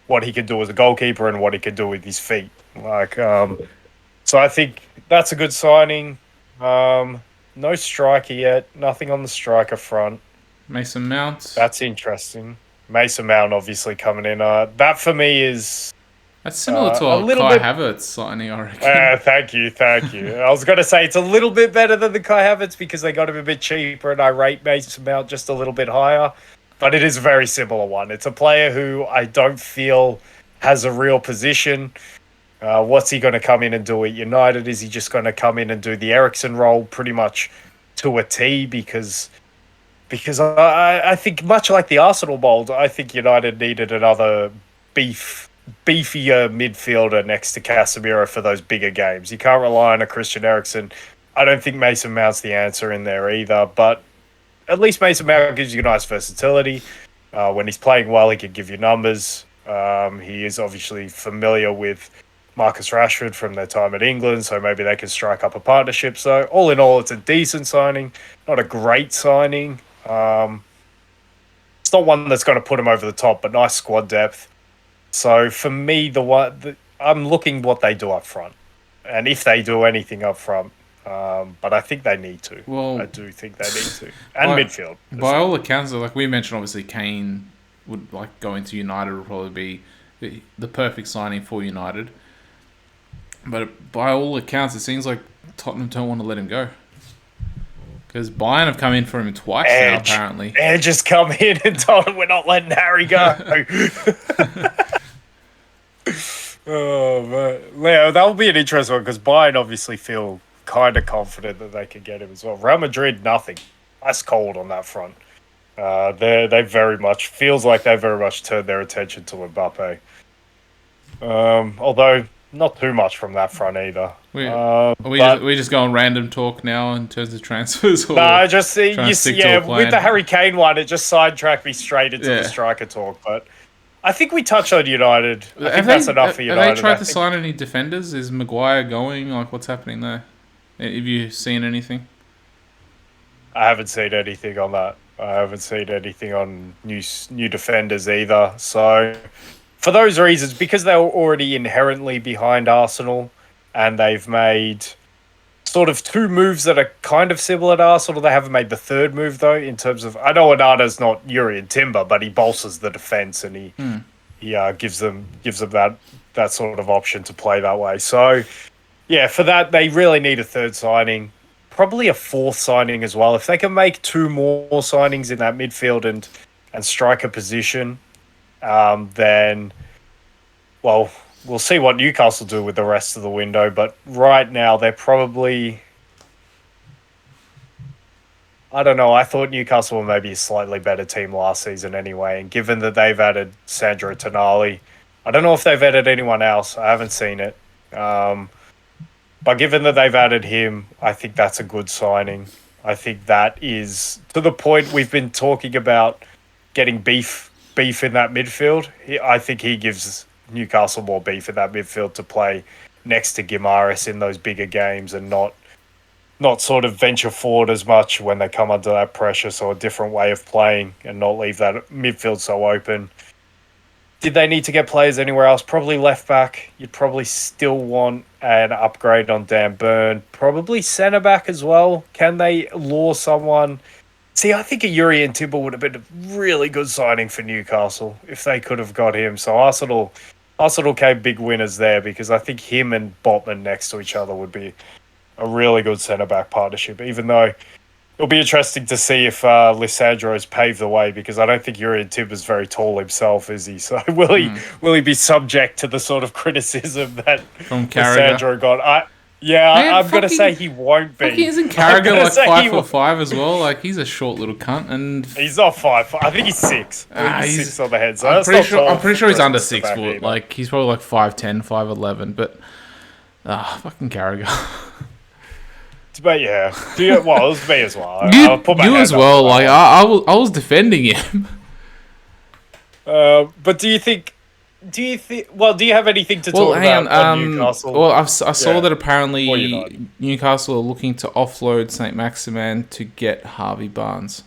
what he can do as a goalkeeper and what he can do with his feet. So I think that's a good signing. No striker yet. Nothing on the striker front. Mason Mount. That's interesting. Mason Mount obviously coming in. That for me is That's similar to a a little Kai bit. Havertz signing, I reckon. Thank you. I was going to say it's a little bit better than the Kai Havertz because they got him a bit cheaper, and I rate Mason Mount just a little bit higher. But it is a very similar one. It's a player who I don't feel has a real position. What's he going to come in and do at United? Is he just going to come in and do the Eriksen role pretty much to a T? Because I think much like the Arsenal mold, I think United needed another beefier midfielder next to Casemiro for those bigger games. You can't rely on a Christian Eriksen. I don't think Mason Mount's the answer in there either, but at least Mason Mount gives you nice versatility. When he's playing well, he can give you numbers. He is obviously familiar with Marcus Rashford from their time at England, so maybe they can strike up a partnership. So all in all, it's a decent signing, not a great signing. It's not one that's going to put him over the top, but nice squad depth. So for me, I'm looking what they do up front, and if they do anything up front. But I think they need to. Well, I do think they need to, and midfield. By all accounts, like we mentioned, obviously Kane would like going to United would probably be the perfect signing for United. But by all accounts, it seems like Tottenham don't want to let him go. Because Bayern have come in for him twice now, apparently. Edge just come in and told him we're not letting Harry go. Oh, man. Leo, that will be an interesting one because Bayern obviously feel kind of confident that they can get him as well. Real Madrid, nothing. That's cold on that front. They very much feels like they very much turned their attention to Mbappe. Although not too much from that front either. We just go on random talk now in terms of transfers. No, just with the Harry Kane one, it just sidetracked me straight into the striker talk. But I think we touched on United. I think that's enough for United. Have they tried to sign any defenders? Is Maguire going? Like, what's happening there? Have you seen anything? I haven't seen anything on that. I haven't seen anything on new defenders either. So for those reasons, because they were already inherently behind Arsenal, and they've made sort of two moves that are kind of similar to Arsenal. They haven't made the third move though. In terms of, I know Onana's not Yuri and Timber, but he bolsters the defense and he gives them that sort of option to play that way. So yeah, for that they really need a third signing, probably a fourth signing as well. If they can make two more signings in that midfield and striker position, then well, we'll see what Newcastle do with the rest of the window. But right now they're probably, I don't know. I thought Newcastle were maybe a slightly better team last season anyway. And given that they've added Sandro Tonali, I don't know if they've added anyone else. I haven't seen it. But given that they've added him, I think that's a good signing. I think that is to the point we've been talking about getting beef in that midfield. I think he gives Newcastle more beef in that midfield to play next to Guimarães in those bigger games and not sort of venture forward as much when they come under that pressure. So a different way of playing and not leave that midfield so open. Did they need to get players anywhere else? Probably left back. You'd probably still want an upgrade on Dan Burn. Probably centre back as well. Can they lure someone? See, I think a Yuri and Timber would have been a really good signing for Newcastle if they could have got him. So Arsenal came big winners there because I think him and Botman next to each other would be a really good centre-back partnership, even though it'll be interesting to see if Lissandro's paved the way because I don't think Yuri Timber's very tall himself, is he? So will he be subject to the sort of criticism that From Carragher? Lissandro got? Man, I'm going to say he won't be. Isn't Carragher like 5'5" as well? Like, he's a short little cunt. And he's not 5. I think he's 6. He's 6 on the head. So I'm pretty sure he's under 6 foot. Either. Like, he's probably like 5'10", 5'11". But, fucking Carragher. But yeah, it was me as well. You as well. Like I was defending him. But do you think? Well, do you have anything to talk about on Newcastle? Well, I saw that apparently Newcastle are looking to offload Saint Maximin to get Harvey Barnes.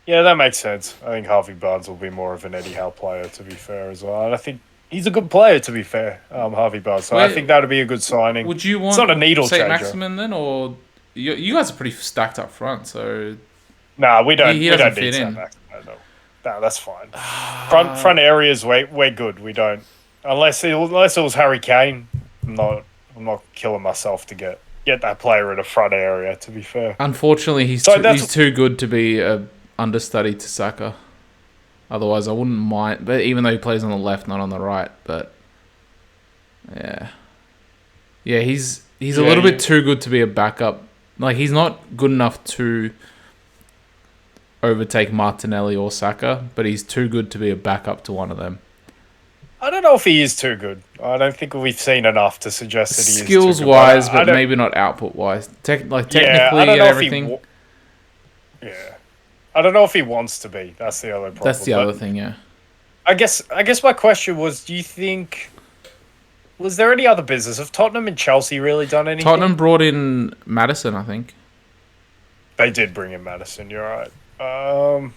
Yeah, that makes sense. I think Harvey Barnes will be more of an Eddie Howe player, to be fair as well. And I think he's a good player, to be fair, Harvey Barnes. So I think that would be a good signing. Would you want it's not a needle Saint changer. Maximin then, or you guys are pretty stacked up front? So nah, we don't. He we doesn't don't need fit in. No, that's fine. Front areas, we're good. We don't unless it was Harry Kane. I'm not killing myself to get that player in a front area. To be fair, unfortunately, he's too good to be a understudy to Saka. Otherwise, I wouldn't mind. But even though he plays on the left, not on the right. But yeah, he's a little bit too good to be a backup. Like, he's not good enough to overtake Martinelli or Saka, but he's too good to be a backup to one of them. I don't know if he is too good. I don't think we've seen enough to suggest that he is skills too good. wise, but maybe not output wise. Technically and everything. I don't know if he wants to be. That's the other problem. That's the other thing, yeah. I guess my question was, do you think... Was there any other business? Have Tottenham and Chelsea really done anything? Tottenham brought in Maddison, I think. They did bring in Maddison, you're right. I'm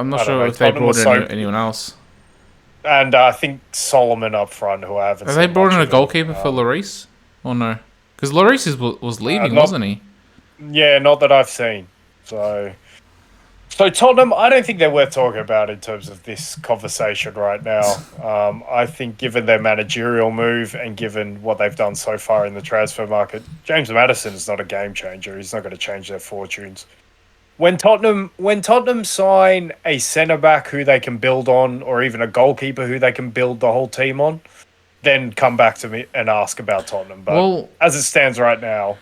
not sure if they brought in anyone else. And I think Solomon up front, who I haven't seen. Have they brought in a goalkeeper for Lloris? Or no? Because Lloris was leaving, wasn't he? Yeah, not that I've seen. So Tottenham, I don't think they're worth talking about in terms of this conversation right now. I think given their managerial move and given what they've done so far in the transfer market, James Maddison is not a game changer. He's not going to change their fortunes. When Tottenham sign a centre-back who they can build on, or even a goalkeeper who they can build the whole team on, then come back to me and ask about Tottenham. But as it stands right now,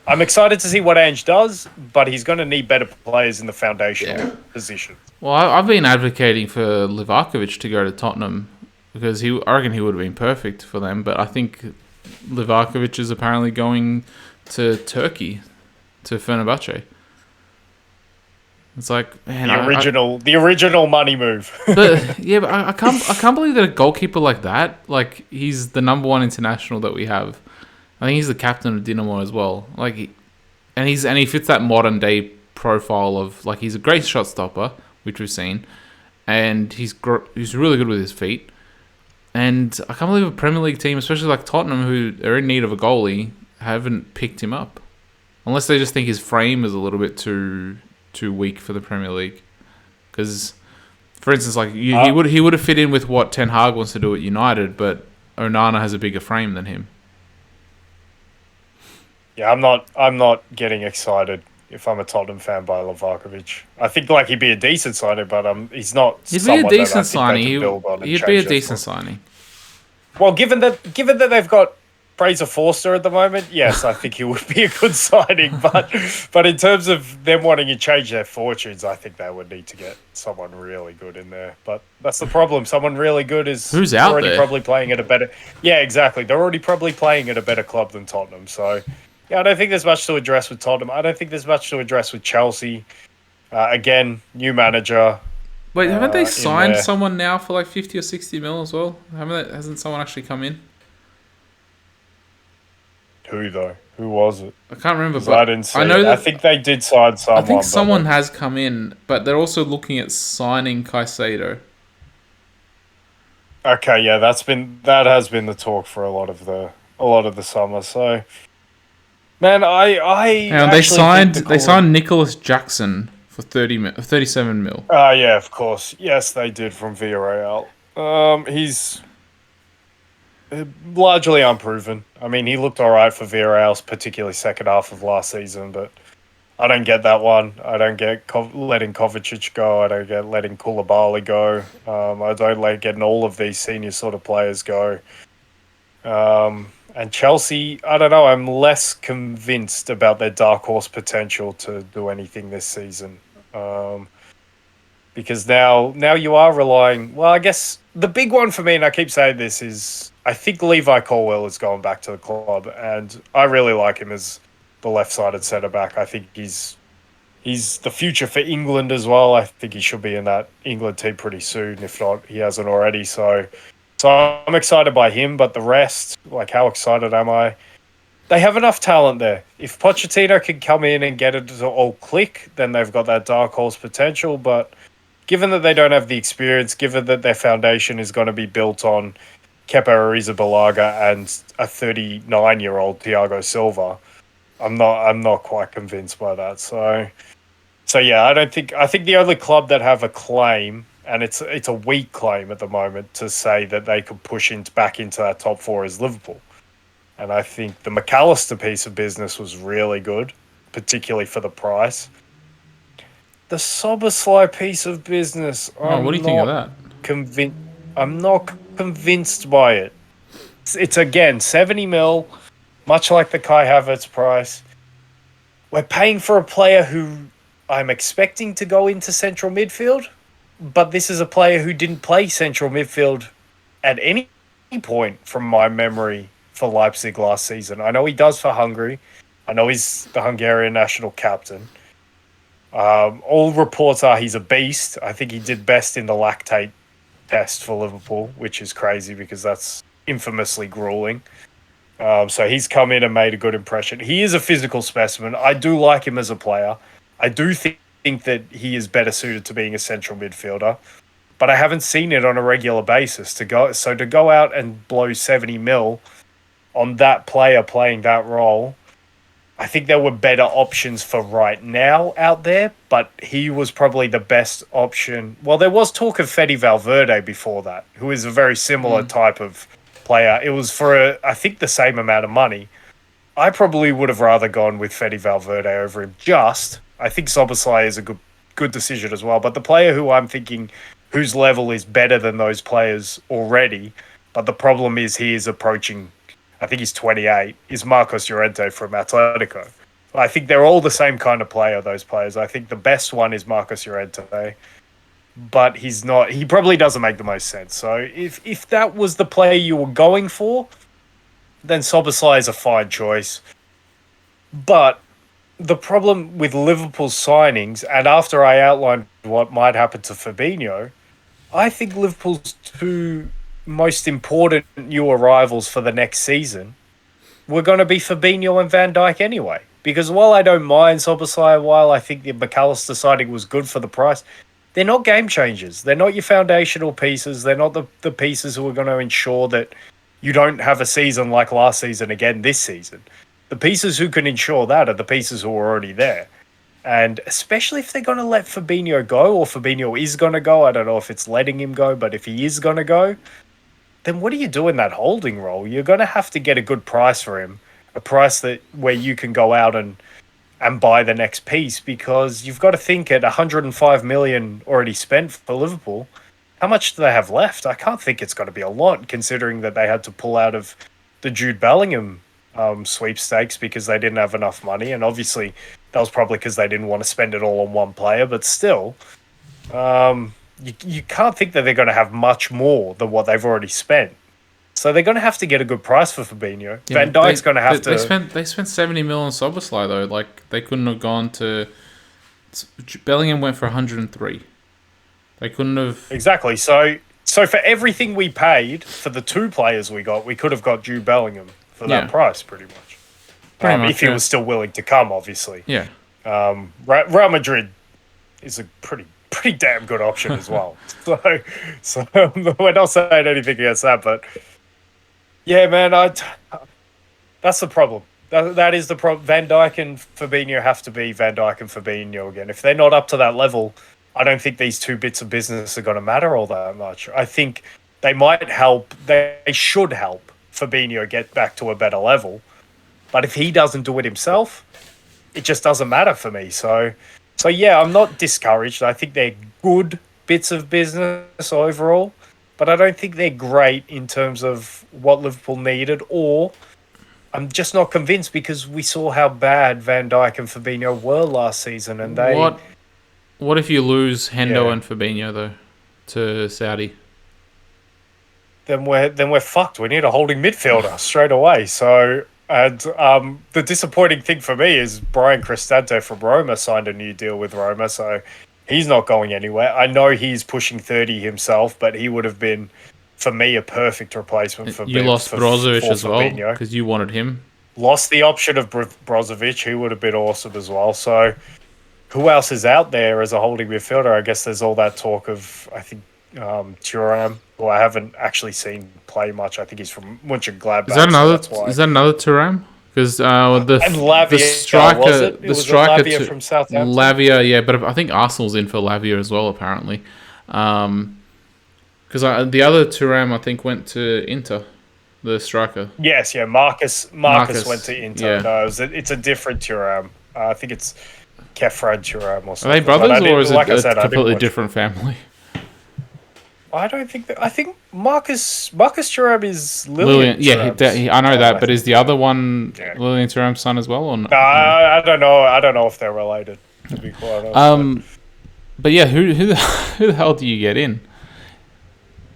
I'm excited to see what Ange does, but he's going to need better players in the foundational position. Well, I've been advocating for Livakovic to go to Tottenham because I reckon he would have been perfect for them. But I think Livakovic is apparently going to Turkey, to Fenerbahce. It's like, man, the original money move. But I can't believe that a goalkeeper like that, like, he's the number one international that we have. I think he's the captain of Dinamo as well. Like, and he fits that modern day profile of like he's a great shot stopper, which we've seen, and he's really good with his feet. And I can't believe a Premier League team, especially like Tottenham, who are in need of a goalie, haven't picked him up, unless they just think his frame is a little bit too weak for the Premier League. Because, for instance, like he would have fit in with what Ten Hag wants to do at United, but Onana has a bigger frame than him. Yeah, I'm not getting excited if I'm a Tottenham fan by Livakovic. I think like he'd be a decent signing, but he's not He'd be a someone that I decent think they signing. can build on and He'd be a change decent their signing. Well, given that they've got Fraser Forster at the moment, yes, I think he would be a good signing. But in terms of them wanting to change their fortunes, I think they would need to get someone really good in there. But that's the problem. Someone really good is Who's out already there? probably playing at a better. Yeah, exactly. They're already probably playing at a better club than Tottenham. So yeah, I don't think there's much to address with Tottenham. I don't think there's much to address with Chelsea. Again, new manager. Wait, haven't they in signed there. someone now for like 50 or 60 mil as well? Hasn't someone actually come in? Who though? Who was it? I can't remember, 'Cause but I didn't see. I know it. I that think they did sign someone. I think but someone has come in, but they're also looking at signing Caicedo. Okay, yeah, that has been the talk for a lot of the summer. So, man, I And they signed Nicholas Jackson for 37 mil. yeah, of course, yes, they did from Villarreal. He's largely unproven. I mean, he looked all right for Villarreal's particularly second half of last season, but I don't get that one. I don't get letting Kovacic go. I don't get letting Koulibaly go. I don't like getting all of these senior sort of players go. And Chelsea, I don't know. I'm less convinced about their dark horse potential to do anything this season. Because now you are relying. Well, I guess the big one for me, and I keep saying this, is I think Levi Colwill is going back to the club, and I really like him as the left-sided centre back. I think he's the future for England as well. I think he should be in that England team pretty soon, if not he hasn't already. So I'm excited by him, but the rest, like how excited am I? They have enough talent there. If Pochettino can come in and get it to all click, then they've got that dark horse potential. But given that they don't have the experience, given that their foundation is going to be built on Kepa Arrizabalaga and a 39-year-old Thiago Silva, I'm not quite convinced by that. So yeah, I think the only club that have a claim, and it's a weak claim at the moment, to say that they could push back into that top four is Liverpool. And I think the McAllister piece of business was really good, particularly for the price. The Soboslai piece of business, What do you think of that? I'm not convinced by it. It's again 70 mil, much like the Kai Havertz price. We're paying for a player who I'm expecting to go into central midfield, but this is a player who didn't play central midfield at any point from my memory for Leipzig last season. I know he does for Hungary. I know he's the Hungarian national captain. All reports are he's a beast. I think he did best in the lactate test for Liverpool, which is crazy because that's infamously grueling. So he's come in and made a good impression. He is a physical specimen. I do like him as a player. I do think that he is better suited to being a central midfielder, but I haven't seen it on a regular basis. To go out and blow 70 mil on that player playing that role, I think there were better options for right now out there, but he was probably the best option. Well, there was talk of Fede Valverde before that, who is a very similar type of player. It was for, I think, the same amount of money. I probably would have rather gone with Fede Valverde over him. I think Soboslai is a good decision as well. But the player who I'm thinking whose level is better than those players already, but the problem is he is approaching, I think he's 28, is Marcos Llorente from Atletico. I think they're all the same kind of player, those players. I think the best one is Marcos Llorente, but he probably doesn't make the most sense. So if that was the player you were going for, then Soboslai is a fine choice. But the problem with Liverpool's signings, and after I outlined what might happen to Fabinho, I think Liverpool's two most important new arrivals for the next season were going to be Fabinho and Van Dijk anyway, Because while I don't mind Soboslai, while I think the McAllister signing was good for the price, they're not game changers. They're not your foundational pieces. They're not the pieces who are going to ensure that you don't have a season like last season again this season. The pieces who can ensure that are the pieces who are already there. And especially if they're going to let Fabinho go, or Fabinho is going to go. I don't know if it's letting him go, but if he is going to go, then what do you do in that holding role? You're going to have to get a good price for him, a price that where you can go out and buy the next piece, because you've got to think at 105 million already spent for Liverpool, how much do they have left? I can't think it's going to be a lot, considering that they had to pull out of the Jude Bellingham sweepstakes because they didn't have enough money, and obviously that was probably because they didn't want to spend it all on one player. But still, you can't think that they're going to have much more than what they've already spent. So they're going to have to get a good price for Fabinho. Yeah, Van Dijk's going to have to. They spent 70 mil on Soboslai though. Like they couldn't have gone to. Bellingham went for 103. They couldn't have Exactly. So for everything we paid for the two players we got, we could have got Jude Bellingham for that price, pretty much. If he was still willing to come, obviously. Yeah. Real Madrid is a pretty damn good option as well. So we're not saying anything against that, but yeah, man, that's the problem. That is the problem. Van Dijk and Fabinho have to be Van Dijk and Fabinho again. If they're not up to that level, I don't think these two bits of business are going to matter all that much. I think they might help. They should help Fabinho get back to a better level. But if he doesn't do it himself, it just doesn't matter for me. So yeah, I'm not discouraged. I think they're good bits of business overall, but I don't think they're great in terms of what Liverpool needed, or I'm just not convinced because we saw how bad Van Dijk and Fabinho were last season, and they. What if you lose Hendo and Fabinho though to Saudi? Then we're fucked. We need a holding midfielder straight away. So. And the disappointing thing for me is Brian Cristante from Roma signed a new deal with Roma, so he's not going anywhere. I know he's pushing 30 himself, but he would have been, for me, a perfect replacement for You lost Brozovic as well because you wanted him. Lost the option of Brozovic, who would have been awesome as well. So who else is out there as a holding midfielder? I guess there's all that talk of, I think, Thuram, who I haven't actually seen play much. I think he's from Mönchengladbach. Is that another Thuram? Because the striker from Southampton. Lavia, yeah, but I think Arsenal's in for Lavia as well apparently. Because the other Thuram I think went to Inter, the striker. Yes, yeah, Marcus went to Inter. Yeah. No, it's a different Thuram. I think it's Kefrad Thuram or something. Are they brothers or is it a completely different family? I don't think that. I think Marcus Thuram is Lilian. Yeah, I know that, but is the other one Lilian Thuram's son as well, or not? I don't know. I don't know if they're related. To be quite honest. But yeah, who the hell do you get in?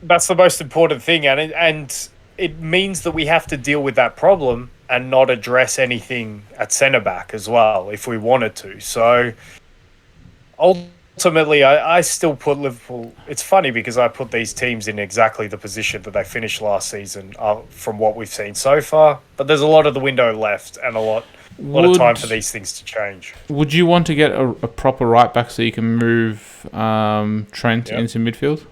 That's the most important thing, and it means that we have to deal with that problem and not address anything at centre back as well if we wanted to. So ultimately, I still put Liverpool. It's funny because I put these teams in exactly the position that they finished last season from what we've seen so far. But there's a lot of the window left and a lot of time for these things to change. Would you want to get a proper right back so you can move Trent into midfield?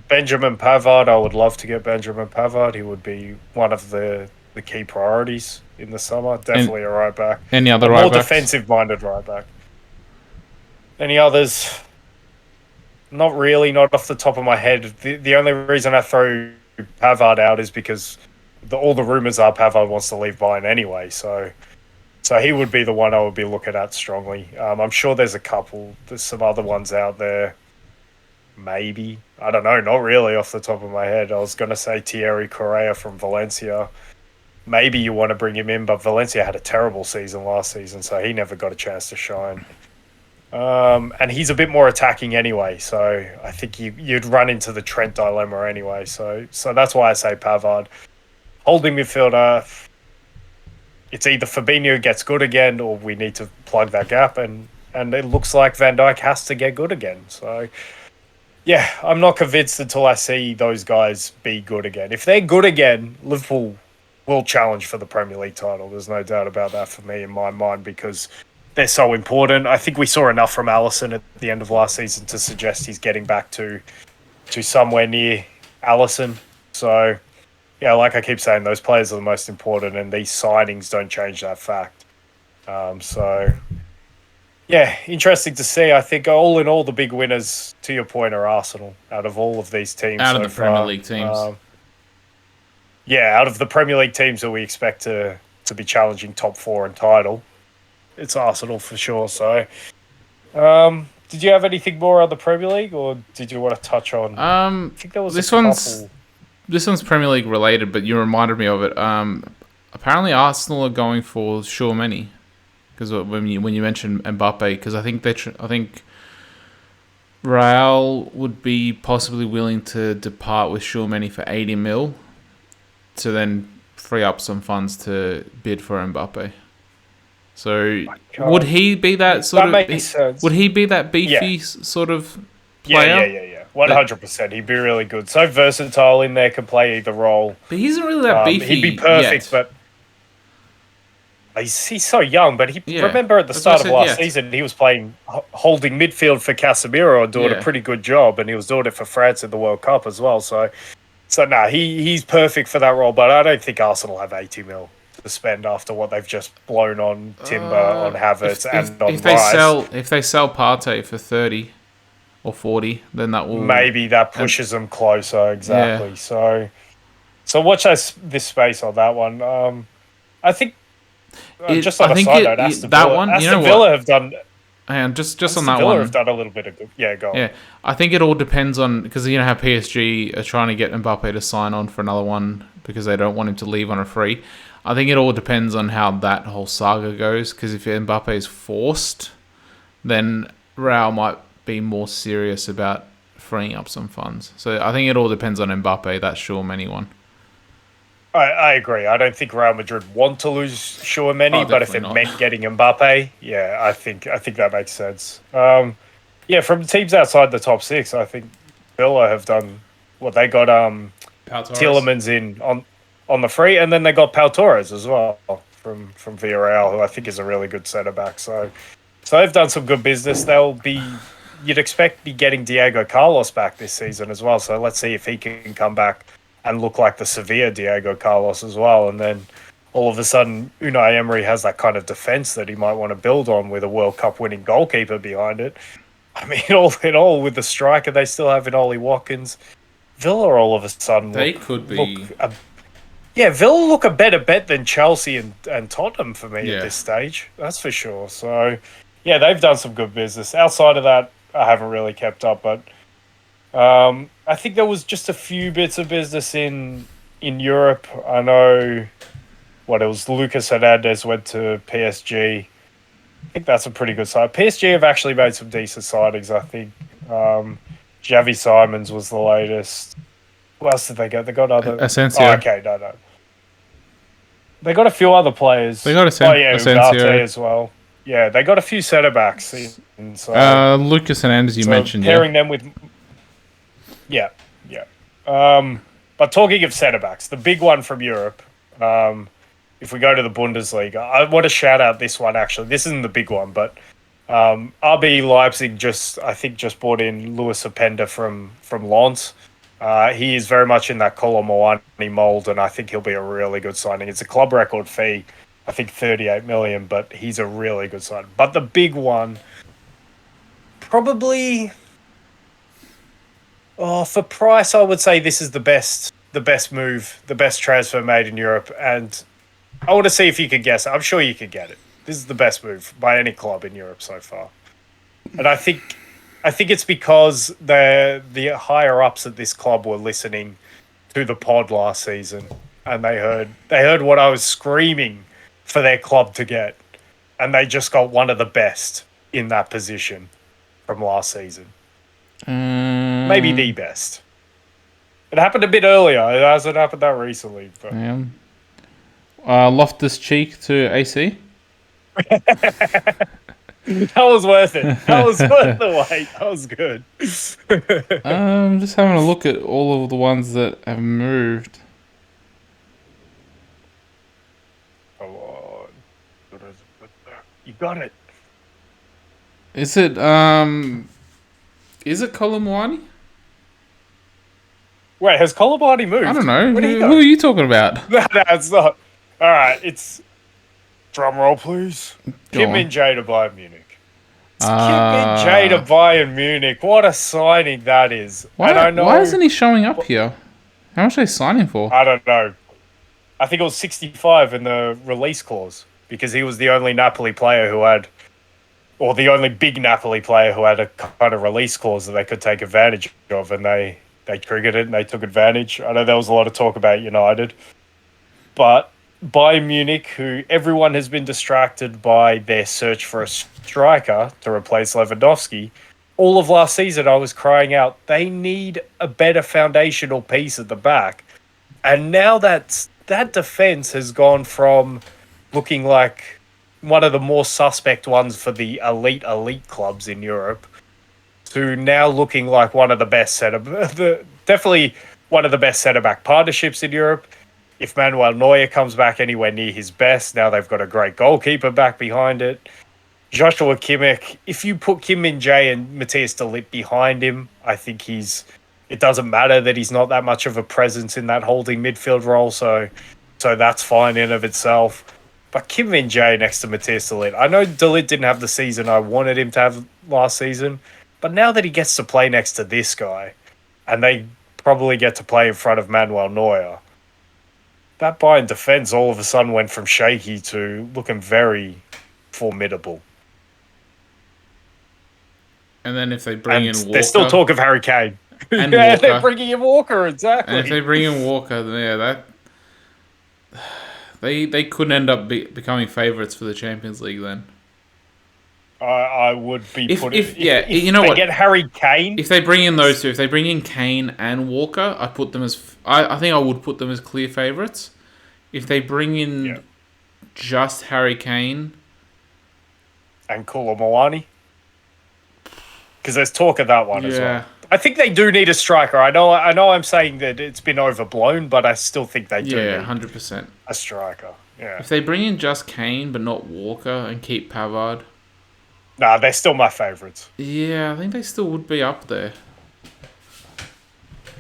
Benjamin Pavard, I would love to get Benjamin Pavard. He would be one of the key priorities in the summer. Definitely a right back. Any other right backs? More defensive-minded right back. Any others? Not really, not off the top of my head. The only reason I throw Pavard out is because all the rumours are Pavard wants to leave Bayern anyway. So he would be the one I would be looking at strongly. I'm sure there's a couple. There's some other ones out there. Maybe. I don't know. Not really off the top of my head. I was going to say Thierry Correa from Valencia. Maybe you want to bring him in, but Valencia had a terrible season last season, so he never got a chance to shine. And he's a bit more attacking anyway, so I think you'd run into the Trent dilemma anyway. So that's why I say Pavard. Holding midfielder, it's either Fabinho gets good again, or we need to plug that gap, and it looks like Van Dijk has to get good again. So yeah, I'm not convinced until I see those guys be good again. If they're good again, Liverpool will challenge for the Premier League title. There's no doubt about that for me in my mind because they're so important. I think we saw enough from Allison at the end of last season to suggest he's getting back to somewhere near Allison. So, yeah, like I keep saying, those players are the most important, and these signings don't change that fact. So, yeah, interesting to see. I think all in all, the big winners, to your point, are Arsenal out of all of these teams Out of so the Premier far. League teams. Yeah, out of the Premier League teams that we expect to be challenging top four in title, it's Arsenal for sure. So, did you have anything more on the Premier League, or did you want to touch on? I think there was This a one's couple. this one's Premier League related, but you reminded me of it. Apparently Arsenal are going for Tchouaméni because when you mentioned Mbappe, because I think Real would be possibly willing to depart with Tchouaméni for 80 mil to then free up some funds to bid for Mbappe. So would he be that sort That of? makes sense. Would he be that beefy Yeah. sort of player? Yeah. 100%. He'd be really good. So versatile in there, can play either role. But he isn't really that beefy. He'd be perfect, yet. but he's so young. But remember at the That's what I start of said, last yet. season, he was playing holding midfield for Casemiro, doing Yeah. a pretty good job, and he was doing it for France in the World Cup as well. So he's perfect for that role. But I don't think Arsenal have 80 mil to spend after what they've just blown on Timber, on Havertz, and on Rice. If they sell Partey for 30 or 40, then that will Maybe that pushes them closer. Exactly. Yeah. So watch this space on that one. I think just on I a think side note, Aston that Villa, one. Aston You know Villa what? have done. And just Aston on that Villa one, have done a little bit of good. Yeah, go on. Yeah, I think it all depends on because you know how PSG are trying to get Mbappe to sign on for another one because they don't want him to leave on a free. I think it all depends on how that whole saga goes. Because if Mbappe is forced, then Real might be more serious about freeing up some funds. So I think it all depends on Mbappe. That's sure anyone. I agree. I don't think Real Madrid want to lose Tchouaméni, but if it meant getting Mbappe, yeah, I think that makes sense. Yeah, from teams outside the top six, I think Villa have done what they got. Tielemans in on the free, and then they got Pau Torres as well from Villarreal, who I think is a really good centre back. So they've done some good business. You'd expect be getting Diego Carlos back this season as well. So let's see if he can come back and look like the Sevilla Diego Carlos as well. And then all of a sudden, Unai Emery has that kind of defence that he might want to build on with a World Cup winning goalkeeper behind it. I mean, all in all, with the striker they still have in Ollie Watkins, Villa all of a sudden Villa look a better bet than Chelsea and Tottenham for me at this stage. That's for sure. So, yeah, they've done some good business. Outside of that, I haven't really kept up, but I think there was just a few bits of business in Europe. I know it was Lucas Hernandez went to PSG. I think that's a pretty good side. PSG have actually made some decent signings, I think. Xavi Simons was the latest. Who else did they get? They got other... Asensio. Oh, okay, no. They got a few other players. They got Asensio Asensio as well. Yeah, they got a few centre-backs. So, Lucas Hernandez, you mentioned, pairing them with... Yeah. But talking of centre-backs, the big one from Europe, if we go to the Bundesliga, I want to shout out this one, actually. This isn't the big one, but RB Leipzig just brought in Luis Openda from Lens. He is very much in that Kolo Muani mould, and I think he'll be a really good signing. It's a club record fee, I think 38 million, but he's a really good signing. But the big one, probably... for price, I would say this is the best move, the best transfer made in Europe, and I want to see if you can guess it. I'm sure you could get it. This is the best move by any club in Europe so far, and I think it's because the higher ups at this club were listening to the pod last season, and they heard what I was screaming for their club to get, and they just got one of the best in that position from last season. Maybe the best. It happened a bit earlier. It hasn't happened that recently. But... Loftus-Cheek to AC? That was worth it. That was worth the wait. That was good. Just having a look at all of the ones that have moved. You got it. Is it Colomwani? Wait, has Colabani I don't moved? know. Where did he Who go? are you talking about? No, it's not. All right, it's drum roll, please. Go Kim on. Min Jae to Bayern Munich. It's Kim Min Jae to Uh Bayern Munich. What a signing that is. And why I why know, isn't he showing up here? How much are they signing for? I don't know. I think it was 65 in the release clause because he was the only Napoli player who had, or the only big Napoli player who had a kind of release clause that they could take advantage of, and they triggered it and they took advantage. I know there was a lot of talk about United, but Bayern Munich, who everyone has been distracted by their search for a striker to replace Lewandowski, all of last season I was crying out, they need a better foundational piece at the back. And now that defense has gone from looking like one of the more suspect ones for the elite clubs in Europe to now looking like one of the best definitely one of the best centre back partnerships in Europe. If Manuel Neuer comes back anywhere near his best, now they've got a great goalkeeper back behind it. Joshua Kimmich, if you put Kim Min Jae and Matthias de Ligt behind him, I think it doesn't matter that he's not that much of a presence in that holding midfield role, so that's fine in of itself. But Kim Min Jae next to Matthias de Ligt, I know de Ligt didn't have the season I wanted him to have last season, but now that he gets to play next to this guy, and they probably get to play in front of Manuel Neuer, that Bayern defense all of a sudden went from shaky to looking very formidable. And then if they bring And in Walker, there's still talk of Harry Kane. and Yeah, they're Walker, bringing in Walker, exactly. and if they bring in Walker, then yeah, that they could end up becoming favourites for the Champions League then. I would be If you know they what? get Harry Kane. If they bring in those two, if they bring in Kane and Walker, I put them as I think I would put them as clear favourites. If they bring in just Harry Kane and Koulibaly, because there's talk of that one as well. yeah, I think they do need a striker. I know I'm saying that it's been overblown, but I still think they do need 100%. a striker. Yeah. If they bring in just Kane but not Walker and keep Pavard, Nah, they're still my favourites. yeah, I think they still would be up there.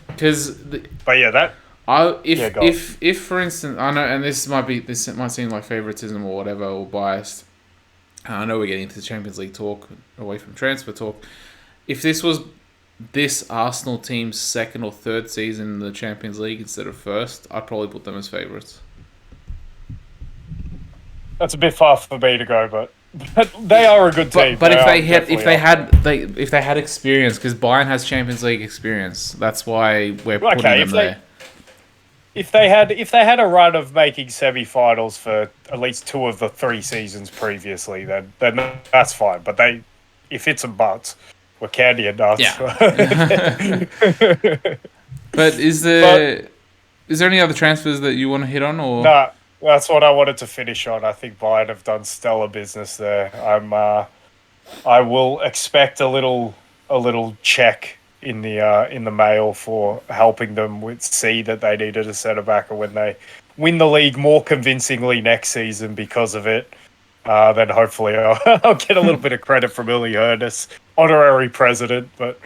Because But yeah, that if for instance, I know, and this might seem like favoritism or whatever or biased. I know we're getting into the Champions League talk away from transfer talk. If this was this Arsenal team's second or third season in the Champions League instead of first, I'd probably put them as favourites. that's a bit far for me to go, but they are a good team. But if they had experience, because Bayern has Champions League experience, that's why we're putting them there. If they had a run of making semi-finals for at least 2 of the 3 seasons previously, then that's fine. But if it's a buts, we're candy and nuts. Yeah. But is there any other transfers that you want to hit on, or? Nah, that's what I wanted to finish on. I think Bayern have done stellar business there. I will expect a little check in the mail for helping them see that they needed a centre back, or when they win the league more convincingly next season because of it. Then hopefully I'll get a little bit of credit from Uli Hoeneß, honorary president. But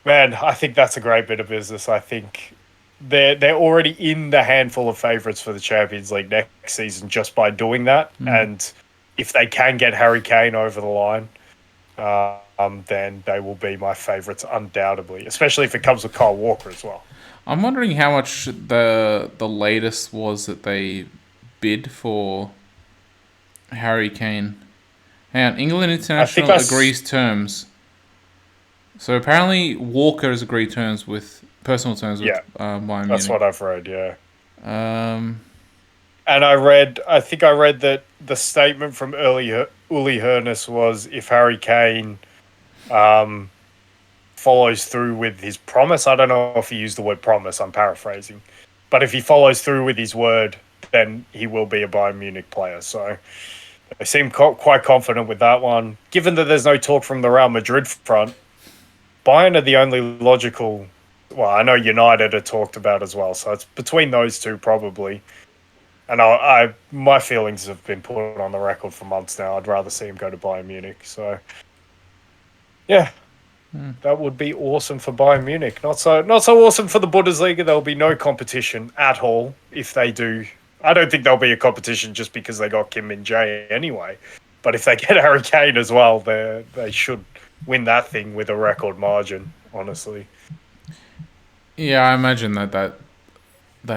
man, I think that's a great bit of business. I think they're already in the handful of favourites for the Champions League next season just by doing that. And if they can get Harry Kane over the line, then they will be my favourites undoubtedly, especially if it comes with Kyle Walker as well. I'm wondering how much the latest was that they bid for Harry Kane. Hang on, England International agrees terms. So apparently Walker has agreed personal terms with Bayern Munich. That's what I've read, yeah. Um, And I think I read that the statement from Uli Hoeneß was if Harry Kane follows through with his promise. I don't know if he used the word promise, I'm paraphrasing. But if he follows through with his word, then he will be a Bayern Munich player. So they seem quite confident with that one. Given that there's no talk from the Real Madrid front, Bayern are the only logical... Well, I know United are talked about as well, so it's between those two probably. And my feelings have been put on the record for months now. I'd rather see him go to Bayern Munich. So, yeah, that would be awesome for Bayern Munich. Not so awesome for the Bundesliga. There'll be no competition at all if they do. I don't think there'll be a competition just because they got Kim Min Jae anyway. But if they get Harry Kane as well, they should win that thing with a record margin. Honestly, Yeah, I imagine that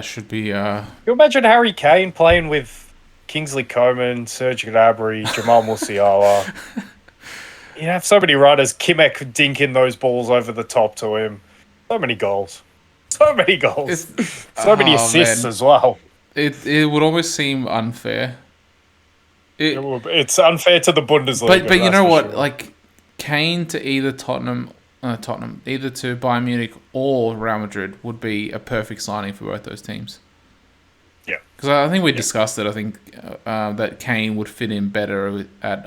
should be. you imagine Harry Kane playing with Kingsley Coman, Serge Gnabry, Jamal Musiala. You have so many runners. Kimmich dinking those balls over the top to him. So many goals. So many goals. So many assists as well. It would almost seem unfair. It's unfair to the Bundesliga. But you know what? Sure. Like Kane to either Tottenham, either to Bayern Munich or Real Madrid would be a perfect signing for both those teams. Yeah, because I think we discussed it. I think that Kane would fit in better at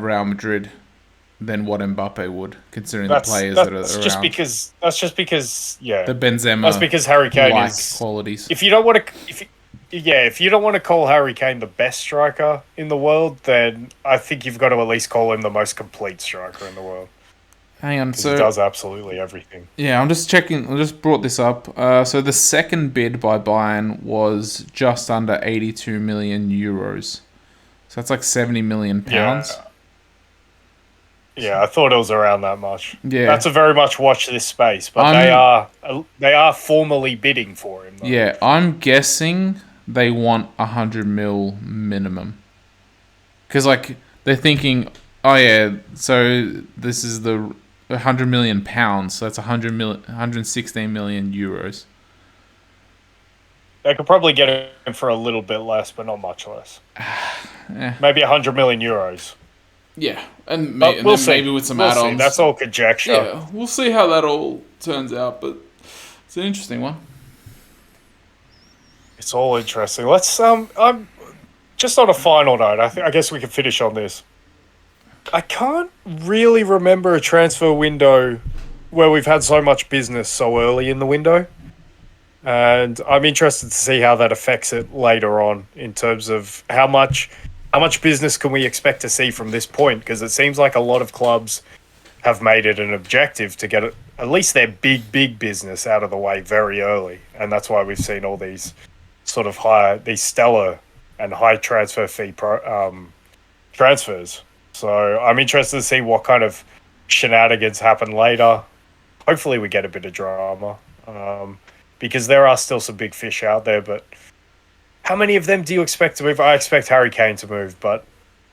Real Madrid than what Mbappe would, considering the players that are around. That's just because the Benzema. That's because Harry Kane is qualities. If you don't want to call Harry Kane the best striker in the world, then I think you've got to at least call him the most complete striker in the world. Hang on, so he does absolutely everything. Yeah, I'm just checking. I just brought this up. So the second bid by Bayern was just under 82 million euros. So that's like 70 million pounds. Yeah, I thought it was around that much. Yeah, that's a very much watch this space, but they are formally bidding for him. Though. Yeah, I'm guessing they want 100 mil minimum, because like they're thinking, oh yeah, so this is the 100 million pounds, so that's 116 million euros. They could probably get him for a little bit less, but not much less. Maybe 100 million euros. Yeah, and we'll see. Maybe with some add-ons. See. That's all conjecture. Yeah, we'll see how that all turns out, but it's an interesting one. It's all interesting. Let's I'm just on a final note. I guess we can finish on this. I can't really remember a transfer window where we've had so much business so early in the window, and I'm interested to see how that affects it later on in terms of how much business can we expect to see from this point? Because it seems like a lot of clubs have made it an objective to get at least their big business out of the way very early, and that's why we've seen all these sort of these stellar and high transfer fee transfers. So I'm interested to see what kind of shenanigans happen later. Hopefully we get a bit of drama, because there are still some big fish out there, but how many of them do you expect to move? I expect Harry Kane to move, but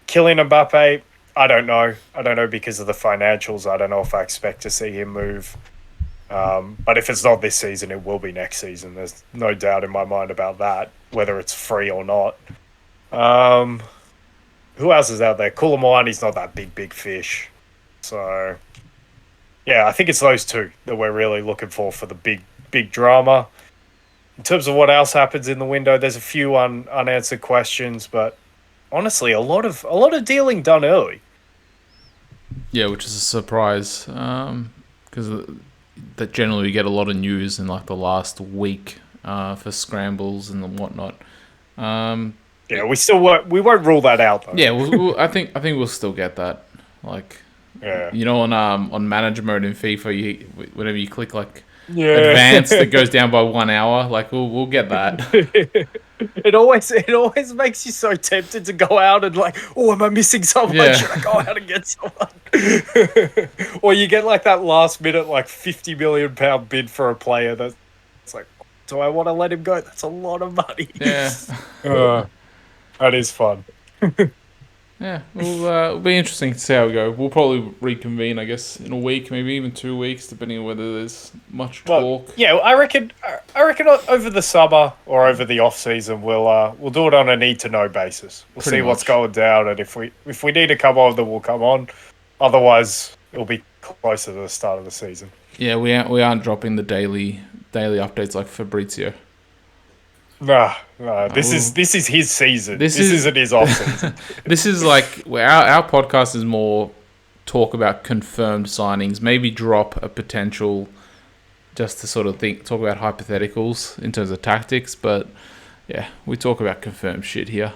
Kylian Mbappe, I don't know. I don't know because of the financials. I don't know if I expect to see him move. But if it's not this season, it will be next season. There's no doubt in my mind about that, whether it's free or not. Who else is out there? Koulibaly's not that big fish. So, yeah, I think it's those two that we're really looking for the big drama. In terms of what else happens in the window, there's a few unanswered questions, but honestly, a lot of dealing done early. Yeah, which is a surprise, because that generally we get a lot of news in like the last week for scrambles and whatnot. Yeah, we won't rule that out though. Yeah, I think we'll still get that. Like, yeah, you know, on manager mode in FIFA, whenever you click like advanced, it goes down by 1 hour. Like we'll get that. It always makes you so tempted to go out and like, oh, am I missing someone? Yeah. Should I go out and get someone? Or you get like that last minute like £50 million bid for a player that's like, do I want to let him go? That's a lot of money. Yeah. That is fun. Yeah, it'll be interesting to see how we go. We'll probably reconvene, I guess, in a week, maybe even 2 weeks, depending on whether there's much talk. Yeah, I reckon over the summer or over the off season, we'll do it on a need to know basis. We'll see what's going down, and if we need to come on, then we'll come on. Otherwise, it'll be closer to the start of the season. Yeah, we aren't dropping the daily updates like Fabrizio. Nah. This is his season. This isn't his off season. This is like our podcast is more talk about confirmed signings. Maybe drop a potential just to sort of talk about hypotheticals in terms of tactics, but yeah, we talk about confirmed shit here.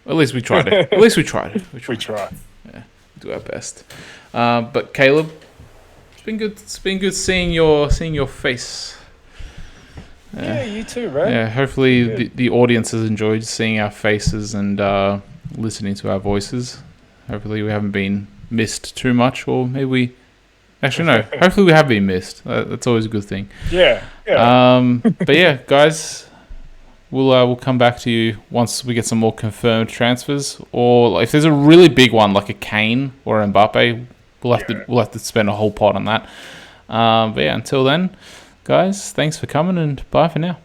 At least we tried it. At least we tried it. We try. Yeah, do our best. But Caleb, it's been good. It's been good seeing your face. Yeah, you too, bro. Yeah, hopefully the audience has enjoyed seeing our faces and listening to our voices. Hopefully we haven't been missed too much, or maybe we... Actually, no. Hopefully we have been missed. That's always a good thing. Yeah. But yeah, guys, we'll come back to you once we get some more confirmed transfers, or if there's a really big one like a Kane or Mbappe, we'll have to spend a whole pot on that. But yeah, until then, guys, thanks for coming and bye for now.